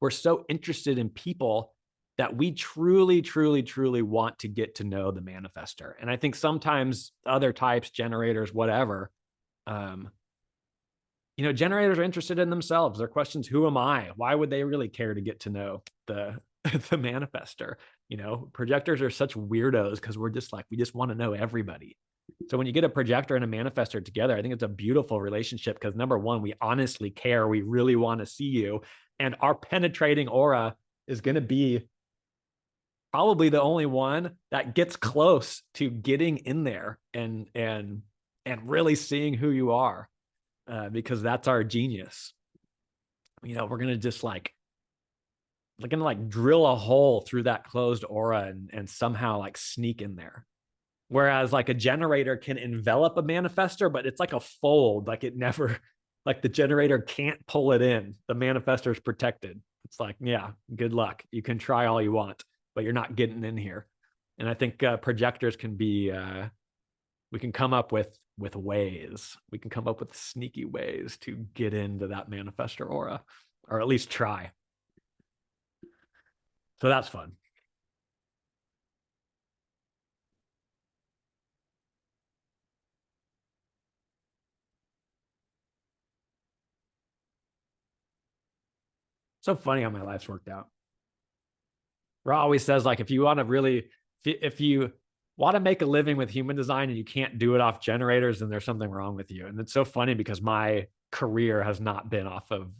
Speaker 1: we're so interested in people that we truly, truly, truly want to get to know the manifestor. And I think sometimes other types, generators, whatever, you know, generators are interested in themselves. Their questions, who am I? Why would they really care to get to know the the manifestor? You know, projectors are such weirdos because we're just like, we just want to know everybody. So when you get a projector and a manifestor together, I think it's a beautiful relationship because number one, we honestly care. We really want to see you. And our penetrating aura is going to be probably the only one that gets close to getting in there and really seeing who you are. Because that's our genius. You know, we're going to just like, we're going to like drill a hole through that closed aura and somehow like sneak in there. Whereas like a generator can envelop a manifestor, but it's like a fold. Like it never, like the generator can't pull it in. The manifestor is protected. It's like, yeah, good luck. You can try all you want, but you're not getting in here. And I think projectors can be, we can come up with ways. We can come up with sneaky ways to get into that manifestor aura, or at least try. So that's fun. So funny how my life's worked out. Ra always says, like, if you want to really, if you want to make a living with human design and you can't do it off generators, then there's something wrong with you. And it's so funny because my career has not been off of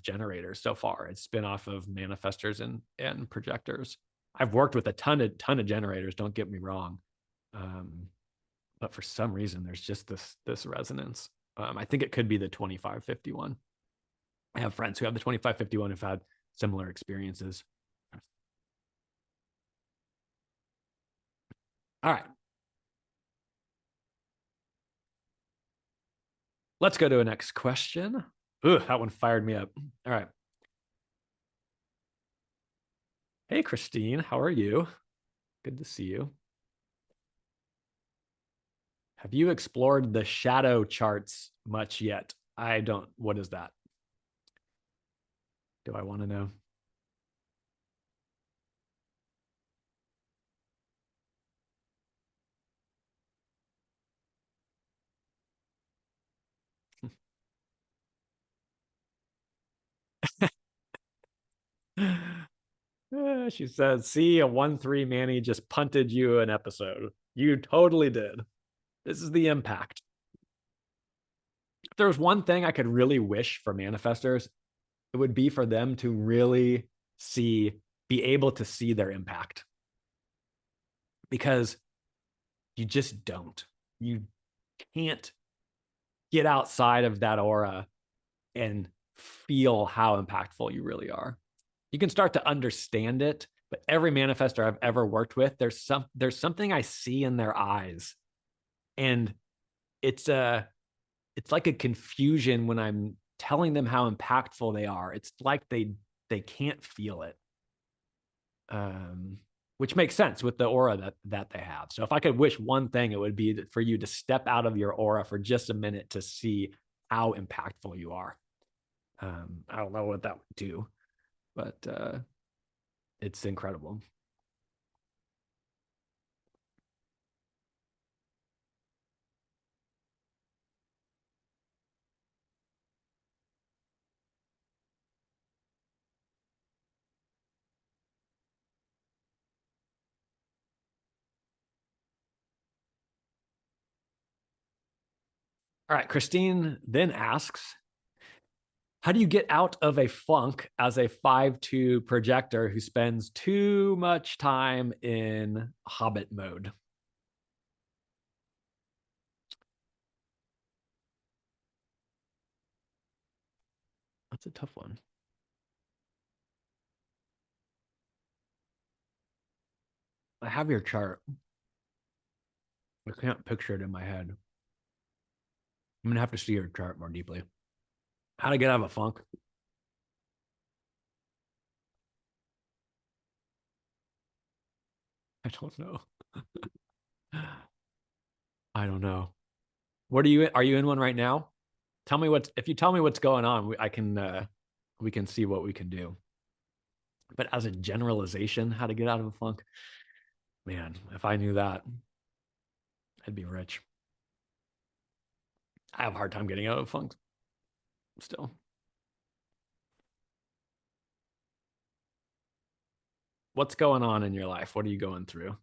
Speaker 1: generators so far. It's been off of manifestors and projectors. I've worked with a ton of generators, don't get me wrong. But for some reason, there's just this resonance. I think it could be the 2551. I have friends who have the 2551 who've had similar experiences. All right. Let's go to a next question. Ooh, that one fired me up. All right. Hey, Christine, how are you? Good to see you. Have you explored the shadow charts much yet? I don't. What is that? Do I want to know? She says, see, a 1-3 Manny just punted you an episode. You totally did. This is the impact. If there was one thing I could really wish for manifestors, it would be for them to really be able to see their impact. Because you just don't. You can't get outside of that aura and feel how impactful you really are. You can start to understand it, but every manifestor I've ever worked with, there's something I see in their eyes, and it's it's like a confusion when I'm telling them how impactful they are. It's like they can't feel it. Which makes sense with the aura that they have. So if I could wish one thing, it would be for you to step out of your aura for just a minute to see how impactful you are. I don't know what that would do, but it's incredible. All right, Christine then asks, how do you get out of a funk as a 5-2 projector who spends too much time in Hobbit mode? That's a tough one. I have your chart. I can't picture it in my head. I'm gonna have to see your chart more deeply. How to get out of a funk? I don't know. I don't know. What are you in one right now? Tell me if you tell me what's going on, we can see what we can do. But as a generalization, how to get out of a funk, man, if I knew that, I'd be rich. I have a hard time getting out of funk still. What's going on in your life? What are you going through?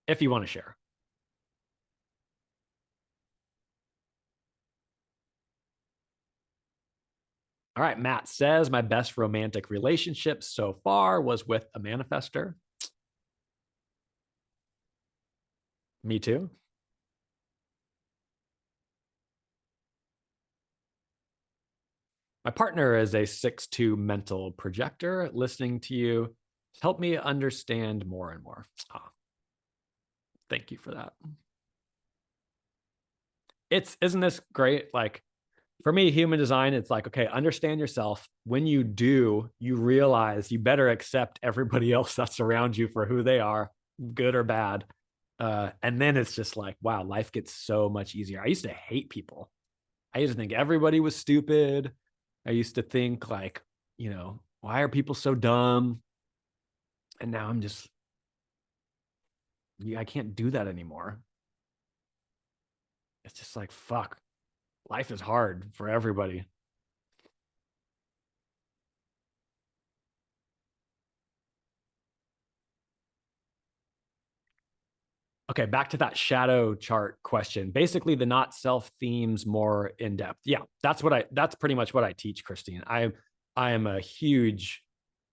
Speaker 1: If you want to share. All right, Matt says my best romantic relationship so far was with a manifestor. Me too. My partner is a 6-2 mental projector. Listening to you helped me understand more and more. Oh, thank you for that. Isn't this great? Like for me, human design, it's like, okay, understand yourself. When you do, you realize you better accept everybody else that's around you for who they are, good or bad. And then it's just like, wow, life gets so much easier. I used to hate people. I used to think everybody was stupid. I used to think like, why are people so dumb? And now I'm just, I can't do that anymore. It's just like, fuck, life is hard for everybody. Okay, back to that shadow chart question. Basically, the not self themes more in depth. Yeah, that's pretty much what I teach, Christine. I am a huge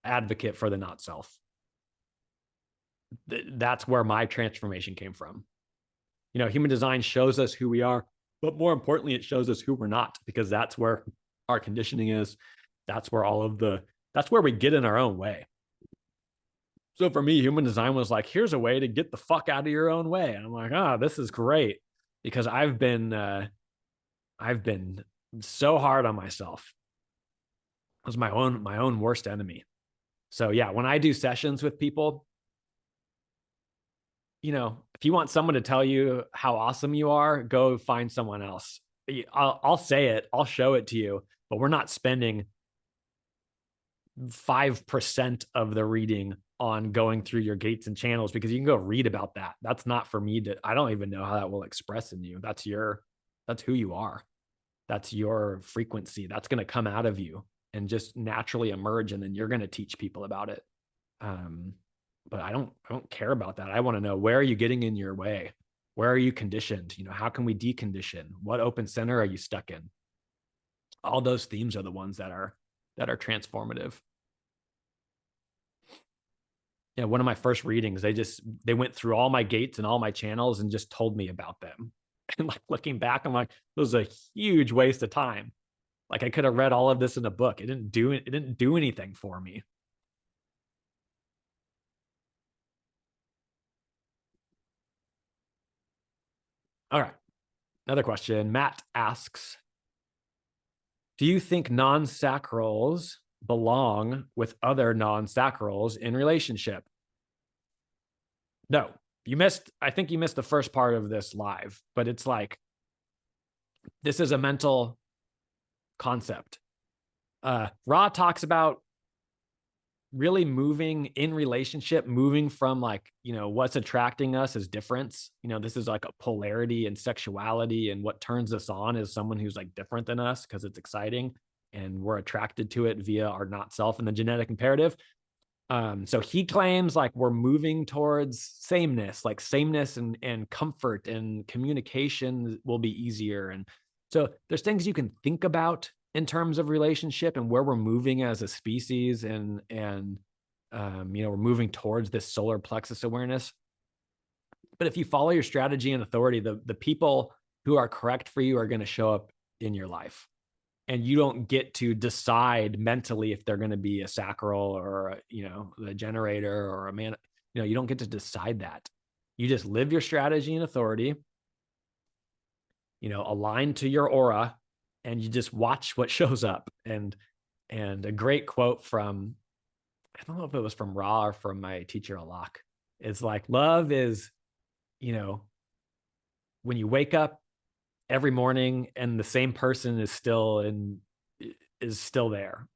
Speaker 1: advocate for the not self. That's where my transformation came from. Human design shows us who we are, but more importantly, it shows us who we're not, because that's where our conditioning is. That's where that's where we get in our own way. So for me, human design was like, here's a way to get the fuck out of your own way. And I'm like, this is great, because I've been so hard on myself. I was my own worst enemy. So yeah, when I do sessions with people, if you want someone to tell you how awesome you are, go find someone else. I'll say it, I'll show it to you, but we're not spending 5% of the reading on going through your gates and channels, because you can go read about that. That's not for me I don't even know how that will express in you. That's who you are. That's your frequency. That's going to come out of you and just naturally emerge. And then you're going to teach people about it. But I don't care about that. I want to know, where are you getting in your way? Where are you conditioned? How can we decondition? What open center are you stuck in? All those themes are the ones that are transformative. Yeah, one of my first readings, they went through all my gates and all my channels and just told me about them. And like looking back, I'm like, it was a huge waste of time. Like I could have read all of this in a book. It didn't do anything for me. All right. Another question. Matt asks, do you think non-sacrals belong with other non-sacrals in relationship? No, I think you missed the first part of this live, but it's like, this is a mental concept. Ra talks about really moving in relationship, moving from like, what's attracting us is difference. This is like a polarity in sexuality, and what turns us on is someone who's like different than us because it's exciting and we're attracted to it via our not self and the genetic imperative. So he claims like we're moving towards sameness, like sameness and comfort and communication will be easier. And so there's things you can think about in terms of relationship and where we're moving as a species, and we're moving towards this solar plexus awareness. But if you follow your strategy and authority, the people who are correct for you are going to show up in your life. And you don't get to decide mentally if they're going to be a sacral or the generator or a man. You don't get to decide that. You just live your strategy and authority, aligned to your aura, and you just watch what shows up. And a great quote from, I don't know if it was from Ra or from my teacher Alak, it's like, love is, when you wake up every morning and the same person is still there.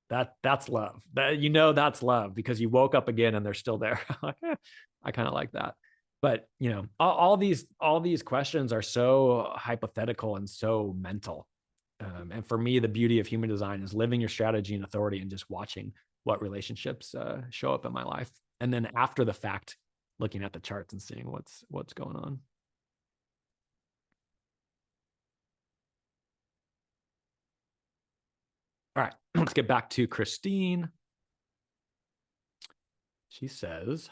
Speaker 1: That's love. That's love because you woke up again and they're still there. I kind of like that. But all these questions are so hypothetical and so mental. And for me, the beauty of human design is living your strategy and authority and just watching what relationships show up in my life. And then after the fact, looking at the charts and seeing what's going on. All right, let's get back to Christine. She says,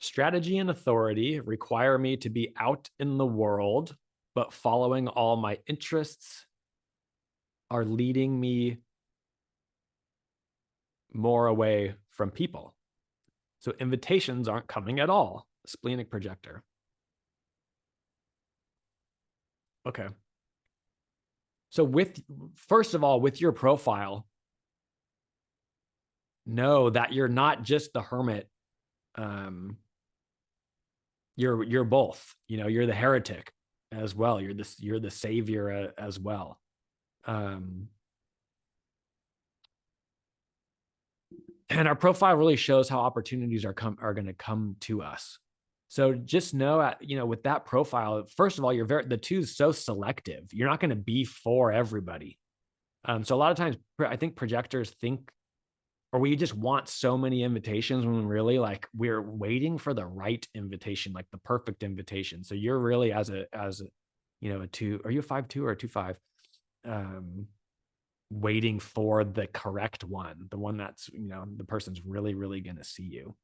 Speaker 1: strategy and authority require me to be out in the world, but following all my interests are leading me more away from people. So invitations aren't coming at all. Splenic projector. Okay. So first of all, with your profile, know that you're not just the hermit. You're both. You're the heretic as well. You're the savior as well. And our profile really shows how opportunities are going to come to us. So just know, with that profile, first of all, the two is so selective. You're not going to be for everybody. So a lot of times I think projectors think, or we just want so many invitations when really like we're waiting for the right invitation, like the perfect invitation. So you're really as a two, are you a 5'2" or a 2'5"? Waiting for the correct one, the one that's, the person's really, really going to see you.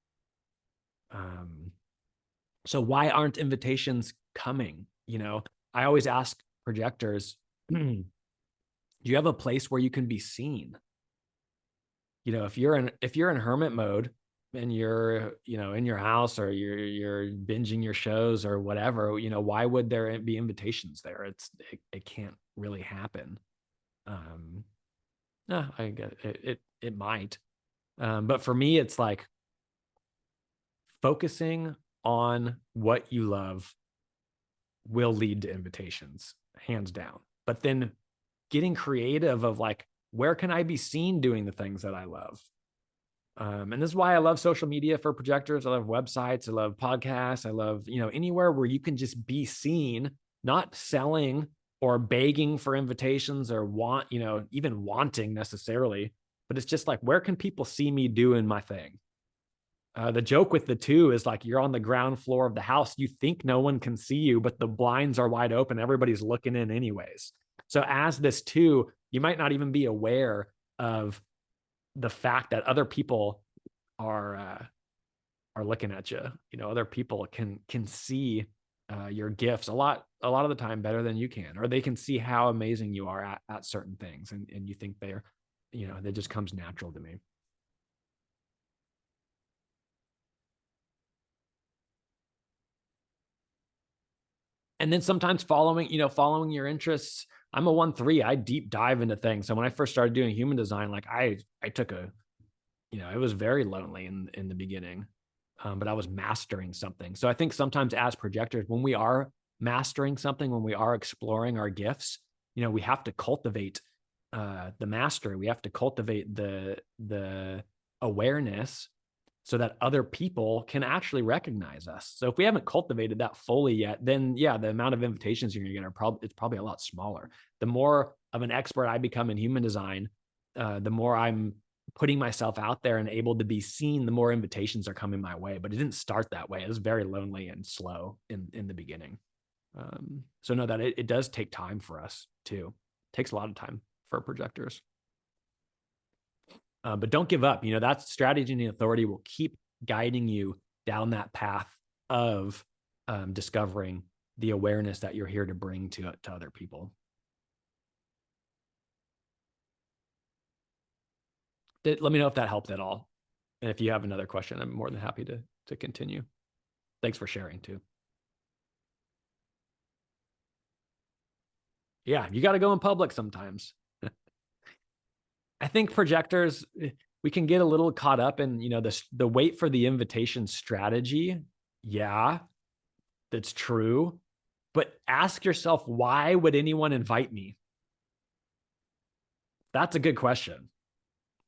Speaker 1: So why aren't invitations coming? I always ask projectors, do you have a place where you can be seen? If you're in hermit mode and you're, in your house or you're binging your shows or whatever, why would there be invitations there? It can't really happen. No, I get it might. But for me, it's like focusing on what you love will lead to invitations, hands down. But then getting creative of like, where can I be seen doing the things that I love? And this is why I love social media for projectors. I love websites. I love podcasts. I love, anywhere where you can just be seen, not selling or begging for invitations or even wanting necessarily, but it's just like, where can people see me doing my thing? The joke with the two is like, you're on the ground floor of the house. You think no one can see you, but the blinds are wide open. Everybody's looking in anyways. So as this two, you might not even be aware of the fact that other people are looking at you. Other people can see your gifts a lot of the time better than you can, or they can see how amazing you are at certain things, and you think they're, that just comes natural to me. And then sometimes following your interests. I'm a 1-3. I deep dive into things. So when I first started doing human design, like I took it was very lonely in the beginning, but I was mastering something. So I think sometimes as projectors, when we are mastering something, when we are exploring our gifts, we have to cultivate the mastery. We have to cultivate the awareness so that other people can actually recognize us. So if we haven't cultivated that fully yet, then yeah, the amount of invitations you're going to get it's probably a lot smaller. The more of an expert I become in human design, the more I'm putting myself out there and able to be seen, the more invitations are coming my way. But it didn't start that way. It was very lonely and slow in the beginning. So know that it does take time for us too. It takes a lot of time for projectors. But don't give up. That strategy and authority will keep guiding you down that path of discovering the awareness that you're here to bring to other people. Let me know if that helped at all. And if you have another question, I'm more than happy to continue. Thanks for sharing too. Yeah, you got to go in public sometimes. I think projectors, we can get a little caught up in, the wait for the invitation strategy. Yeah, that's true. But ask yourself, why would anyone invite me? That's a good question.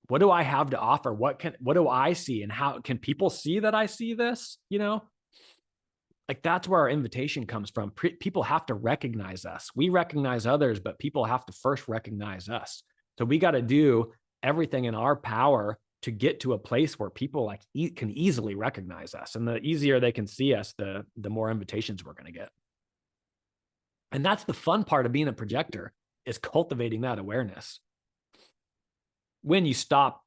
Speaker 1: What do I have to offer? What do I see? And how can people see that I see this? Like that's where our invitation comes from. People have to recognize us. We recognize others, but people have to first recognize us. So we got to do everything in our power to get to a place where people can easily recognize us. And the easier they can see us, the more invitations we're going to get. And that's the fun part of being a projector, is cultivating that awareness. When you stop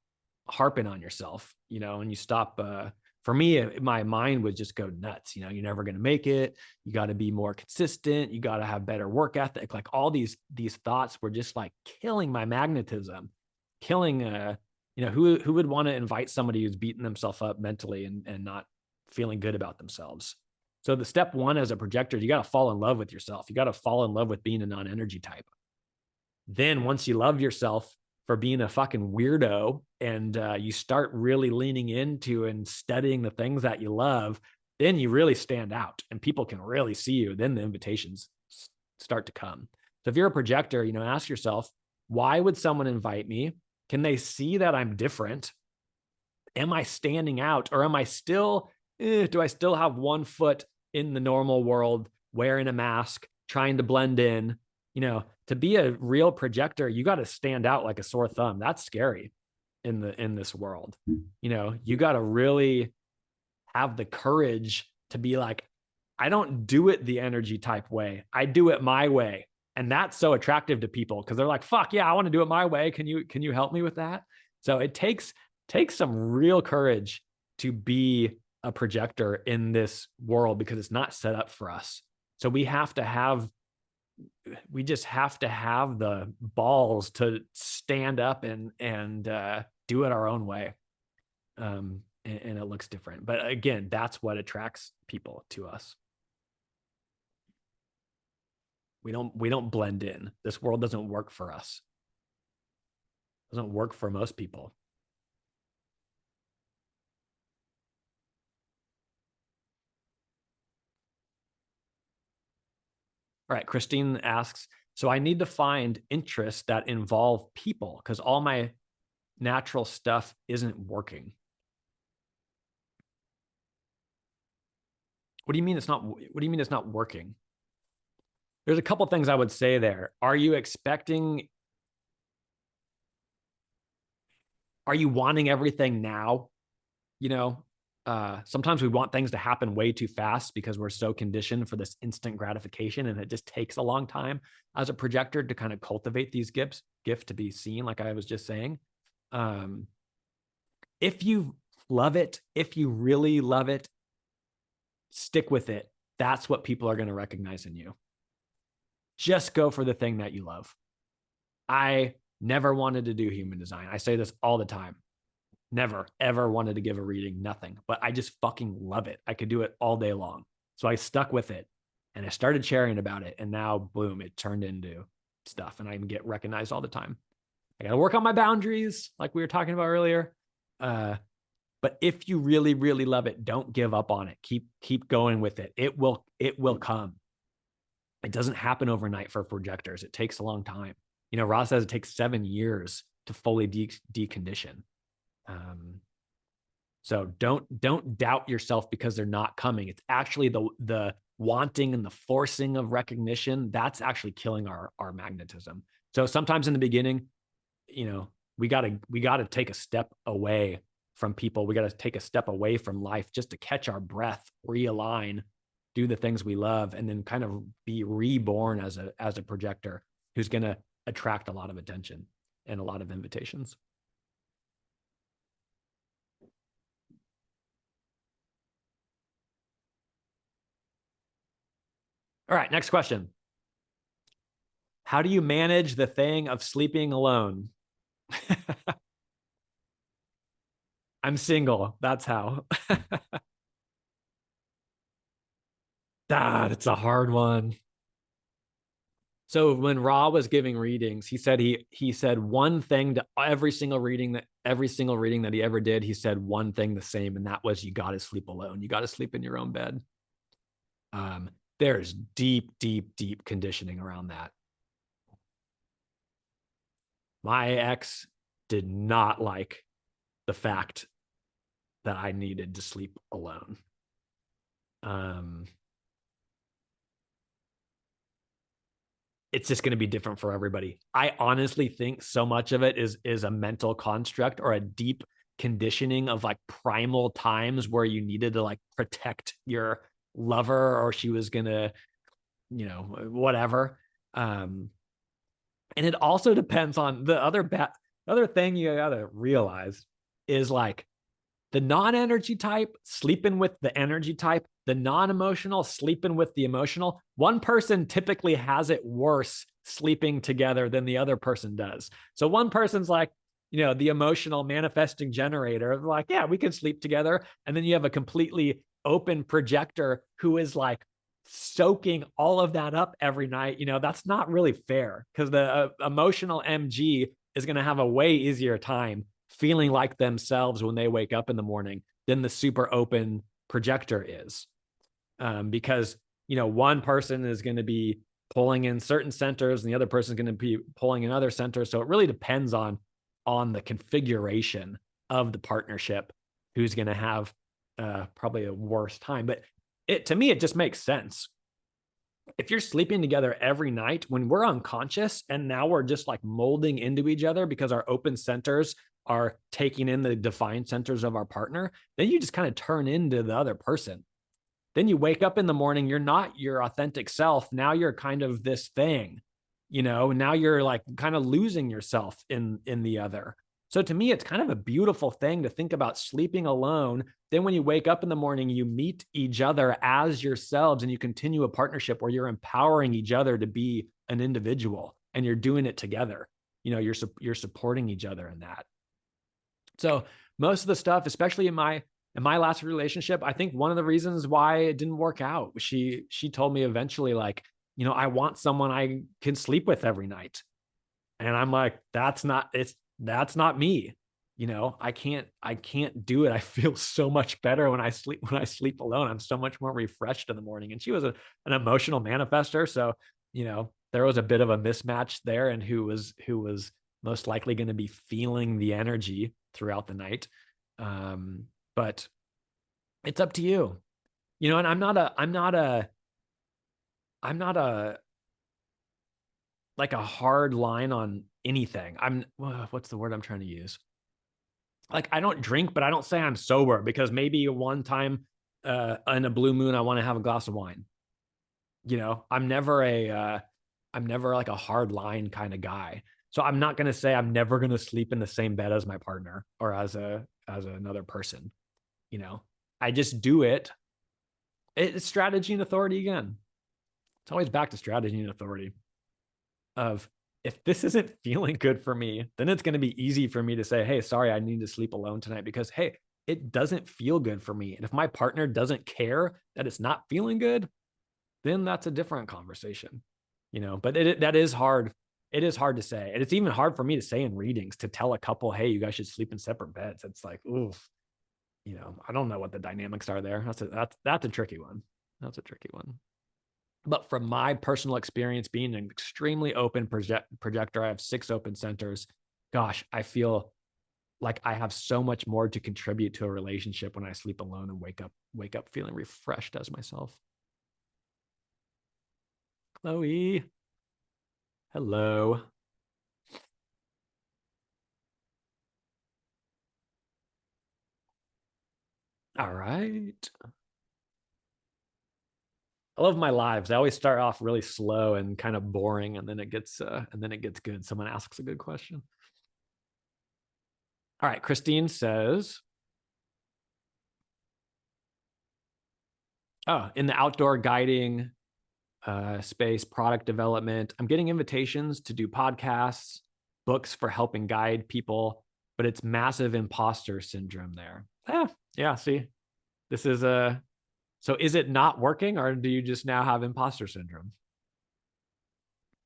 Speaker 1: harping on yourself, and you stop, for me, my mind would just go nuts. You're never going to make it. You got to be more consistent. You got to have better work ethic. Like all these thoughts were just like killing my magnetism, killing, who would want to invite somebody who's beating themselves up mentally and not feeling good about themselves. So the step one as a projector, you got to fall in love with yourself. You got to fall in love with being a non-energy type. Then once you love yourself for being a fucking weirdo and you start really leaning into and studying the things that you love, then you really stand out and people can really see you. Then the invitations start to come. So if you're a projector, ask yourself, why would someone invite me? Can they see that I'm different? Am I standing out, or am I still, do I still have one foot in the normal world, wearing a mask, trying to blend in? To be a real projector, you got to stand out like a sore thumb. That's scary in this world. You got to really have the courage to be like, I don't do it the energy type way. I do it my way. And that's so attractive to people because they're like, fuck yeah, I want to do it my way. Can you help me with that? So it takes some real courage to be a projector in this world because it's not set up for us. So we just have to have the balls to stand up and do it our own way. And it looks different. But again, that's what attracts people to us. We don't blend in. This world doesn't work for us. It doesn't work for most people. All right, Christine asks, so I need to find interests that involve people because all my natural stuff isn't working. What do you mean it's not working? There's a couple things I would say there. Are you wanting everything now? Sometimes we want things to happen way too fast because we're so conditioned for this instant gratification, and it just takes a long time as a projector to kind of cultivate these gifts to be seen, like I was just saying. If you love it, if you really love it, stick with it. That's what people are going to recognize in you. Just go for the thing that you love. I never wanted to do human design. I say this all the time. Never, ever wanted to give a reading, nothing. But I just fucking love it. I could do it all day long. So I stuck with it. And I started sharing about it, and now boom, it turned into stuff, and I can get recognized all the time. I got to work on my boundaries, like we were talking about earlier. But if you really, really love it, don't give up on it. Keep going with it. It will come. It doesn't happen overnight for projectors. It takes a long time. You know, Ross says it takes 7 years to fully decondition. So don't doubt yourself because they're not coming. It's actually the wanting and the forcing of recognition that's actually killing our magnetism. So sometimes in the beginning, you know, we gotta take a step away from people. We gotta take a step away from life just to catch our breath, realign, do the things we love, and then kind of be reborn as a projector who's gonna attract a lot of attention and a lot of invitations. All right, next question. How do you manage the thing of sleeping alone? I'm single. That's how. It's a hard one. So when Ra was giving readings, he said one thing to every single reading that he ever did. He said one thing the same, and that was, you got to sleep alone. You got to sleep in your own bed. There's deep conditioning around that. My ex did not like the fact that I needed to sleep alone. It's just going to be different for everybody. I honestly think so much of it is a mental construct or a deep conditioning of like primal times where you needed to like protect your lover, or she was going to, you know, whatever. And it also depends on the other thing you got to realize is like the non-energy type sleeping with the energy type, the non-emotional sleeping with the emotional. One person typically has it worse sleeping together than the other person does. So one person's like, you know, the emotional manifesting generator, like, yeah, we can sleep together. And then you have a completely open projector who is like soaking all of that up every night. You know, that's not really fair, because the emotional MG is going to have a way easier time feeling like themselves when they wake up in the morning than the super open projector is. Because, you know, one person is going to be pulling in certain centers and the other person is going to be pulling in other centers. So it really depends on the configuration of the partnership, who's going to have probably a worse time. But to me, it just makes sense. If you're sleeping together every night when we're unconscious and now we're just like molding into each other because our open centers are taking in the defined centers of our partner, then you just kind of turn into the other person. Then you wake up in the morning, you're not your authentic self. Now you're kind of this thing, you know, now you're like kind of losing yourself in the other. So to me, it's kind of a beautiful thing to think about sleeping alone. Then when you wake up in the morning, you meet each other as yourselves and you continue a partnership where you're empowering each other to be an individual and you're doing it together. You know, you're supporting each other in that. So most of the stuff, especially in my last relationship, I think one of the reasons why it didn't work out, she told me eventually, like, you know, I want someone I can sleep with every night. And I'm like, that's not me. You know, I can't do it. I feel so much better when I sleep alone. I'm so much more refreshed in the morning. And she was an emotional manifestor. So, you know, there was a bit of a mismatch there, and who was most likely going to be feeling the energy throughout the night. But it's up to you, you know, and I'm not a like a hard line on anything. What's the word I'm trying to use? Like, I don't drink, but I don't say I'm sober, because maybe one time in a blue moon, I want to have a glass of wine. You know, I'm never like a hard line kind of guy. So I'm not going to say I'm never going to sleep in the same bed as my partner or as another person. You know, I just do it. It's strategy and authority again. It's always back to strategy and authority. Of, if this isn't feeling good for me, then it's going to be easy for me to say, hey, sorry, I need to sleep alone tonight, because, hey, it doesn't feel good for me. And if my partner doesn't care that it's not feeling good, then that's a different conversation, but that is hard. It is hard to say. And it's even hard for me to say in readings, to tell a couple, hey, you guys should sleep in separate beds. It's like, ooh, I don't know what the dynamics are there. That's a tricky one. That's a tricky one. But from my personal experience being an extremely open projector, I have 6 open centers. Gosh, I feel like I have so much more to contribute to a relationship when I sleep alone and wake up feeling refreshed as myself. Chloe. Hello. All right. I love my lives. I always start off really slow and kind of boring, and then it gets good. Someone asks a good question. All right, Christine says, oh, in the outdoor guiding space, product development, I'm getting invitations to do podcasts, books for helping guide people, but it's massive imposter syndrome there. Yeah, see, this is so is it not working, or do you just now have imposter syndrome?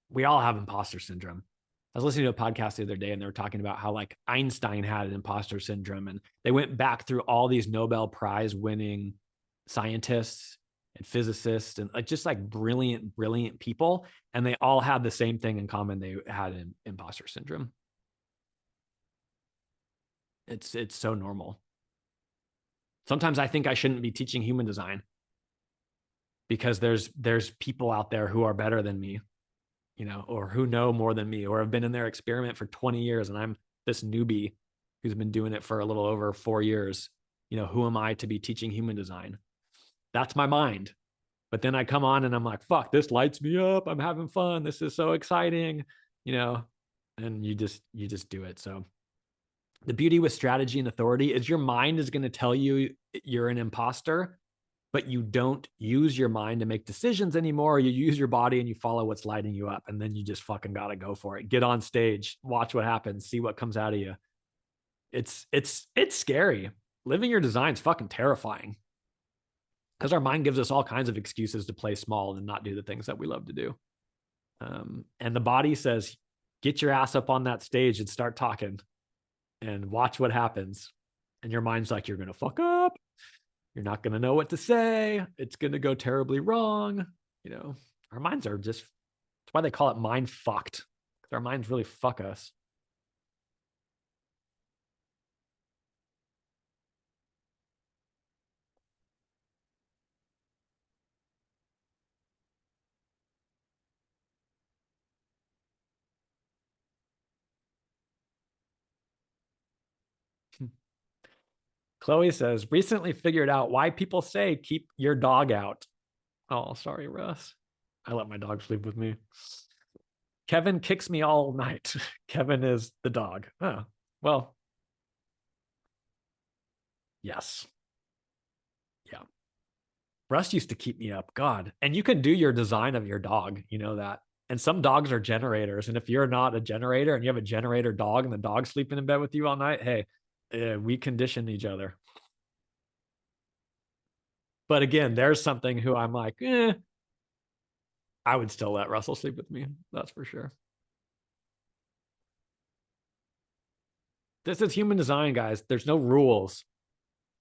Speaker 1: We all have imposter syndrome. I was listening to a podcast the other day, and they were talking about how like Einstein had an imposter syndrome, and they went back through all these Nobel Prize winning scientists and physicists and just like brilliant people, and they all had the same thing in common. They had an imposter syndrome. It's so normal. Sometimes I think I shouldn't be teaching human design because there's people out there who are better than me, or who know more than me, or have been in their experiment for 20 years, and I'm this newbie who's been doing it for a little over 4 years. Who am I to be teaching human design? That's my mind. But then I come on and I'm like, fuck, this lights me up. I'm having fun. This is so exciting, and you just do it. So the beauty with strategy and authority is your mind is going to tell you you're an imposter, but you don't use your mind to make decisions anymore. You use your body and you follow what's lighting you up. And then you just fucking got to go for it. Get on stage, watch what happens, see what comes out of you. It's scary. Living your design is fucking terrifying because our mind gives us all kinds of excuses to play small and not do the things that we love to do. And the body says, get your ass up on that stage and start talking and watch what happens. And your mind's like, you're going to fuck up. You're not going to know what to say. It's going to go terribly wrong. Our minds are just, that's why they call it mind fucked. Our minds really fuck us. Chloe says, recently figured out why people say keep your dog out. Oh, sorry, Russ. I let my dog sleep with me. Kevin kicks me all night. Kevin is the dog. Oh, well, yes. Yeah. Russ used to keep me up. God. And you can do your design of your dog. You know that. And some dogs are generators. And if you're not a generator and you have a generator dog and the dog's sleeping in bed with you all night, hey, we condition each other. But again, there's something who I'm like, I would still let Russell sleep with me. That's for sure. This is human design, guys. There's no rules.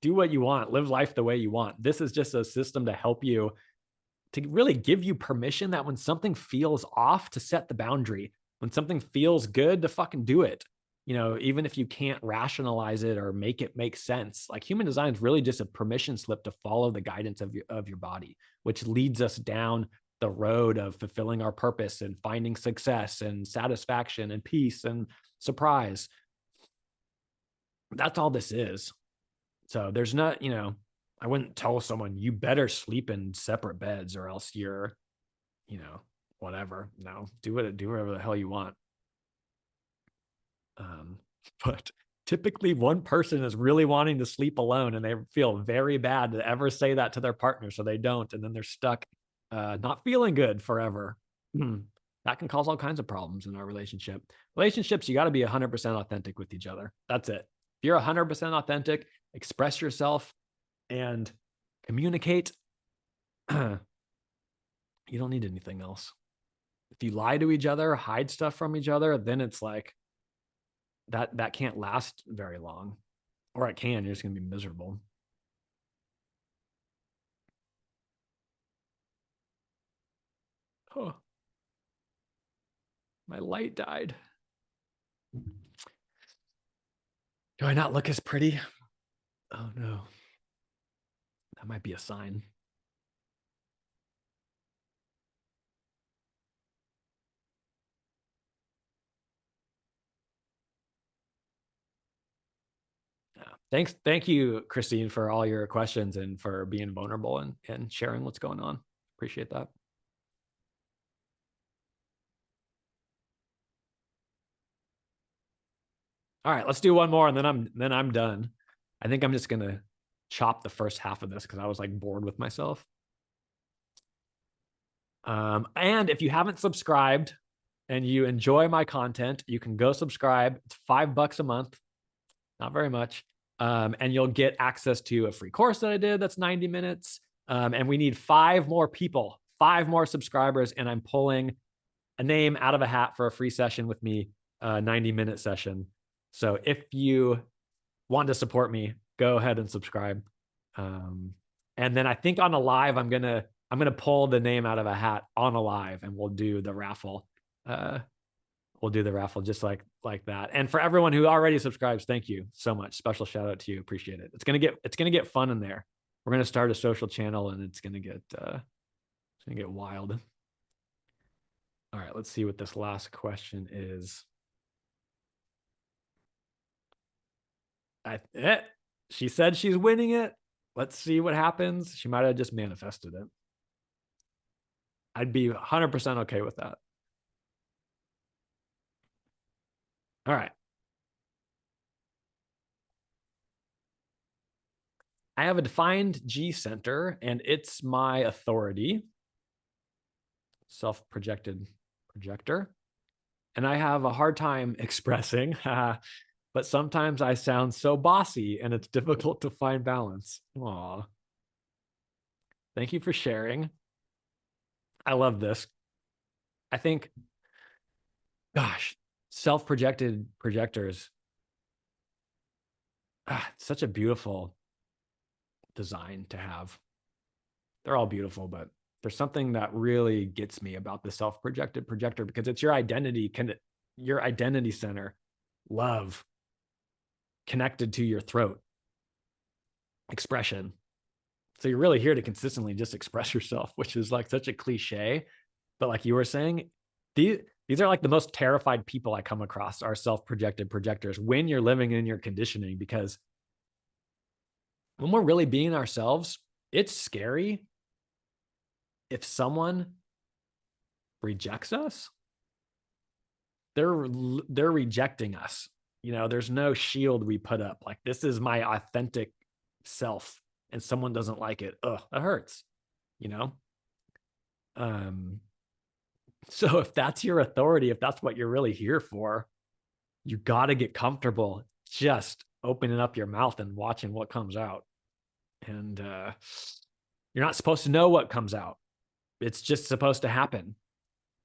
Speaker 1: Do what you want. Live life the way you want. This is just a system to help you, to really give you permission that when something feels off, to set the boundary. When something feels good, to fucking do it. Even if you can't rationalize it or make it make sense. Like human design is really just a permission slip to follow the guidance of your body, which leads us down the road of fulfilling our purpose and finding success and satisfaction and peace and surprise. That's all this is. So there's not, I wouldn't tell someone you better sleep in separate beds or else you're, whatever. No, do whatever the hell you want. But typically one person is really wanting to sleep alone and they feel very bad to ever say that to their partner. So they don't, and then they're stuck not feeling good forever. That can cause all kinds of problems in our relationships. You got to be 100% authentic with each other. That's it. If you're 100% authentic, express yourself and communicate, You don't need anything else. If you lie to each other, hide stuff from each other, then it's like that can't last very long. Or it can, you're just gonna be miserable. Oh, my light died. Do I not look as pretty? Oh no. That might be a sign. Yeah. Thank you, Christine, for all your questions and for being vulnerable and sharing what's going on. Appreciate that. All right, let's do one more and then I'm done. I think I'm just gonna chop the first half of this because I was like bored with myself. And if you haven't subscribed and you enjoy my content, you can go subscribe. It's $5 a month, not very much. And you'll get access to a free course that I did that's 90 minutes. And we need 5 more people, 5 more subscribers. And I'm pulling a name out of a hat for a free session with me, a 90-minute session. So if you want to support me, go ahead and subscribe. And then I think on a live, I'm gonna pull the name out of a hat on a live, and we'll do the raffle. We'll do the raffle just like that. And for everyone who already subscribes, thank you so much. Special shout out to you. Appreciate it. It's gonna get fun in there. We're gonna start a social channel, and it's gonna get wild. All right, let's see what this last question is. She said she's winning it. Let's see what happens. She might have just manifested it. I'd be 100% okay with that. All right. I have a defined G center, and it's my authority, self-projected projector. And I have a hard time expressing, but sometimes I sound so bossy and it's difficult to find balance. Aw. Thank you for sharing. I love this. I think, gosh, self-projected projectors, such a beautiful design to have. They're all beautiful, but there's something that really gets me about the self-projected projector because it's your identity, your identity center, love, connected to your throat, expression. So you're really here to consistently just express yourself, which is like such a cliche. But like you were saying, these are like the most terrified people I come across are self-projected projectors when you're living in your conditioning, because when we're really being ourselves, it's scary if someone rejects us. They're rejecting us. You know, there's no shield we put up. Like, this is my authentic self, and someone doesn't like it. Ugh, that hurts, you know? So if that's your authority, if that's what you're really here for, you got to get comfortable just opening up your mouth and watching what comes out. And you're not supposed to know what comes out. It's just supposed to happen.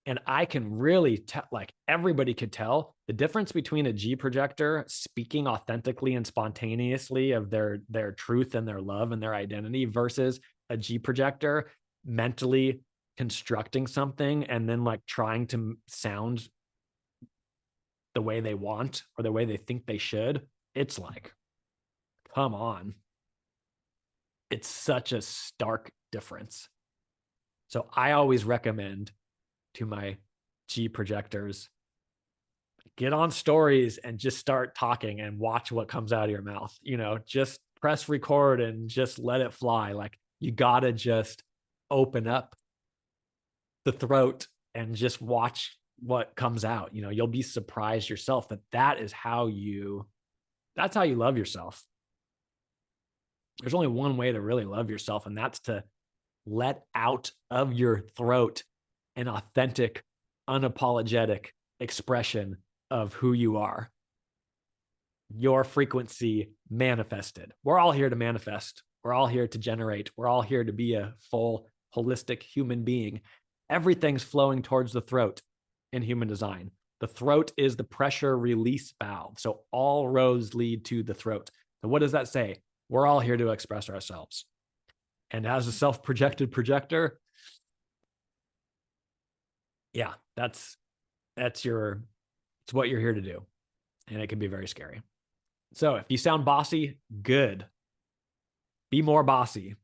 Speaker 1: And I can really tell, like, everybody could tell the difference between a G projector speaking authentically and spontaneously of their truth and their love and their identity versus a G projector mentally constructing something and then like trying to sound the way they want or the way they think they should. It's like, come on. It's such a stark difference. So I always recommend to my G projectors, get on stories and just start talking and watch what comes out of your mouth. You know, just press record and just let it fly. Like, you gotta just open up the throat and just watch what comes out. You know, you'll be surprised yourself that that's how you love yourself. There's only one way to really love yourself, and that's to let out of your throat an authentic, unapologetic expression of who you are. Your frequency manifested. We're all here to manifest. We're all here to generate. We're all here to be a full, holistic human being. Everything's flowing towards the throat in human design. The throat is the pressure release valve. So all roads lead to the throat. So what does that say? We're all here to express ourselves. And as a self-projected projector, yeah, it's what you're here to do. And it can be very scary. So if you sound bossy, good. Be more bossy.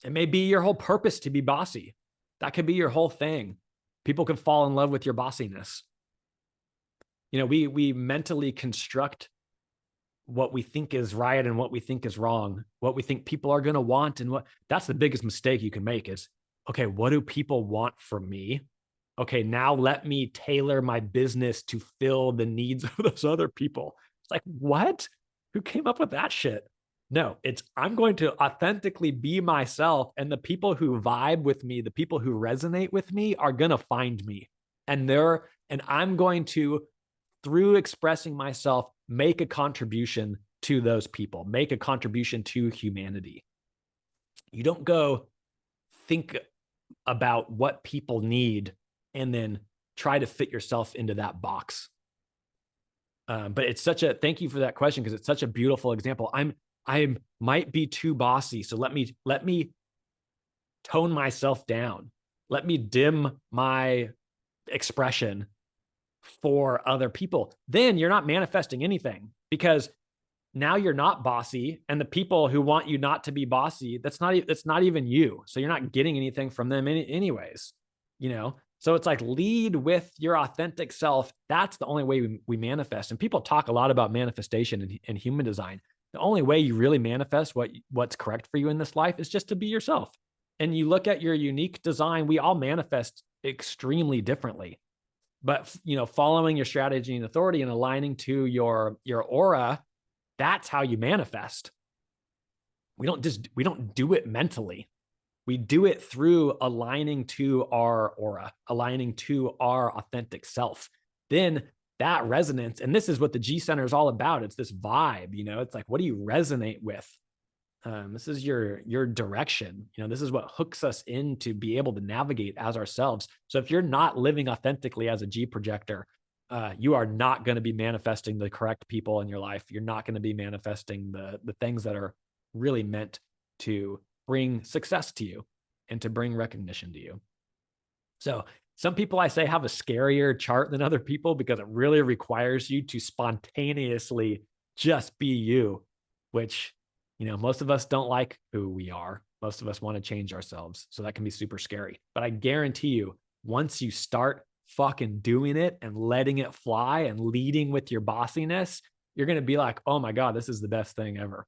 Speaker 1: It may be your whole purpose to be bossy. That could be your whole thing. People can fall in love with your bossiness. You know, we mentally construct what we think is right and what we think is wrong, what we think people are going to want. And that's the biggest mistake you can make is, okay, what do people want from me? Okay, now let me tailor my business to fill the needs of those other people. It's like, what? Who came up with that shit? No, it's I'm going to authentically be myself. And the people who vibe with me, the people who resonate with me are going to find me. And I'm going to, through expressing myself, make a contribution to those people, make a contribution to humanity. You don't go think about what people need and then try to fit yourself into that box. But it's thank you for that question, because it's such a beautiful example. I might be too bossy. So let me tone myself down. Let me dim my expression for other people. Then you're not manifesting anything, because now you're not bossy, and the people who want you not to be bossy, that's not even you. So you're not getting anything from them anyways, you know? So it's like, lead with your authentic self. That's the only way we manifest. And people talk a lot about manifestation and human design. The only way you really manifest what's correct for you in this life is just to be yourself. And you look at your unique design, we all manifest extremely differently. But, you know, following your strategy and authority and aligning to your aura, that's how you manifest. We don't do it mentally. We do it through aligning to our aura, aligning to our authentic self. Then that resonance, and this is what the G Center is all about. It's this vibe, you know, it's like, what do you resonate with? This is your direction. You know, this is what hooks us in to be able to navigate as ourselves. So if you're not living authentically as a G projector, you are not going to be manifesting the correct people in your life. You're not going to be manifesting the things that are really meant to bring success to you and to bring recognition to you. So some people, I say, have a scarier chart than other people, because it really requires you to spontaneously just be you, which, you know, most of us don't like who we are. Most of us want to change ourselves. So that can be super scary. But I guarantee you, once you start fucking doing it and letting it fly and leading with your bossiness, you're going to be like, oh my God, this is the best thing ever.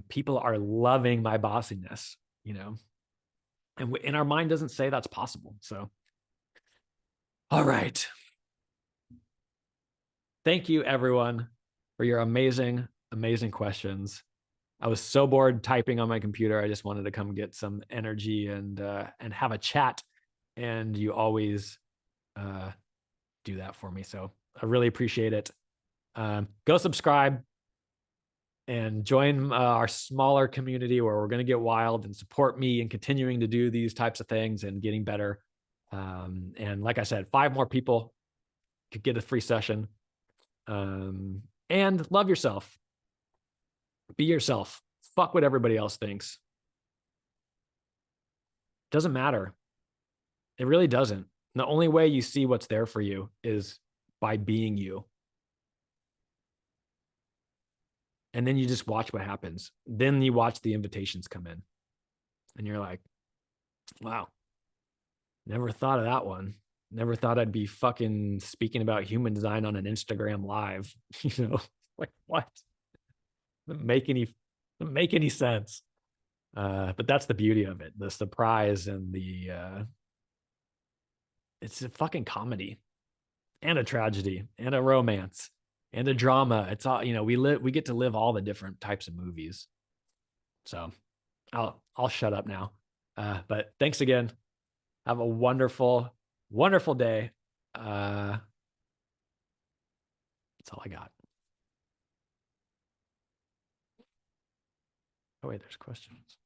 Speaker 1: People are loving my bossiness, you know, and our mind doesn't say that's possible. So, all right. Thank you, everyone, for your amazing, amazing questions. I was so bored typing on my computer. I just wanted to come get some energy and have a chat. And you always do that for me. So I really appreciate it. Go subscribe and join our smaller community, where we're going to get wild, and support me in continuing to do these types of things and getting better. And like I said, 5 more people could get a free session. And love yourself. Be yourself. Fuck what everybody else thinks. Doesn't matter. It really doesn't. The only way you see what's there for you is by being you. And then you just watch what happens. Then you watch the invitations come in. And you're like, wow, never thought of that one. Never thought I'd be fucking speaking about human design on an Instagram live. You know, like, what? Doesn't make any sense. But that's the beauty of it. The surprise and it's a fucking comedy and a tragedy and a romance and a drama. It's all, you know, we get to live all the different types of movies. So I'll shut up now. But thanks again. Have a wonderful, wonderful day. That's all I got. Oh wait, there's questions.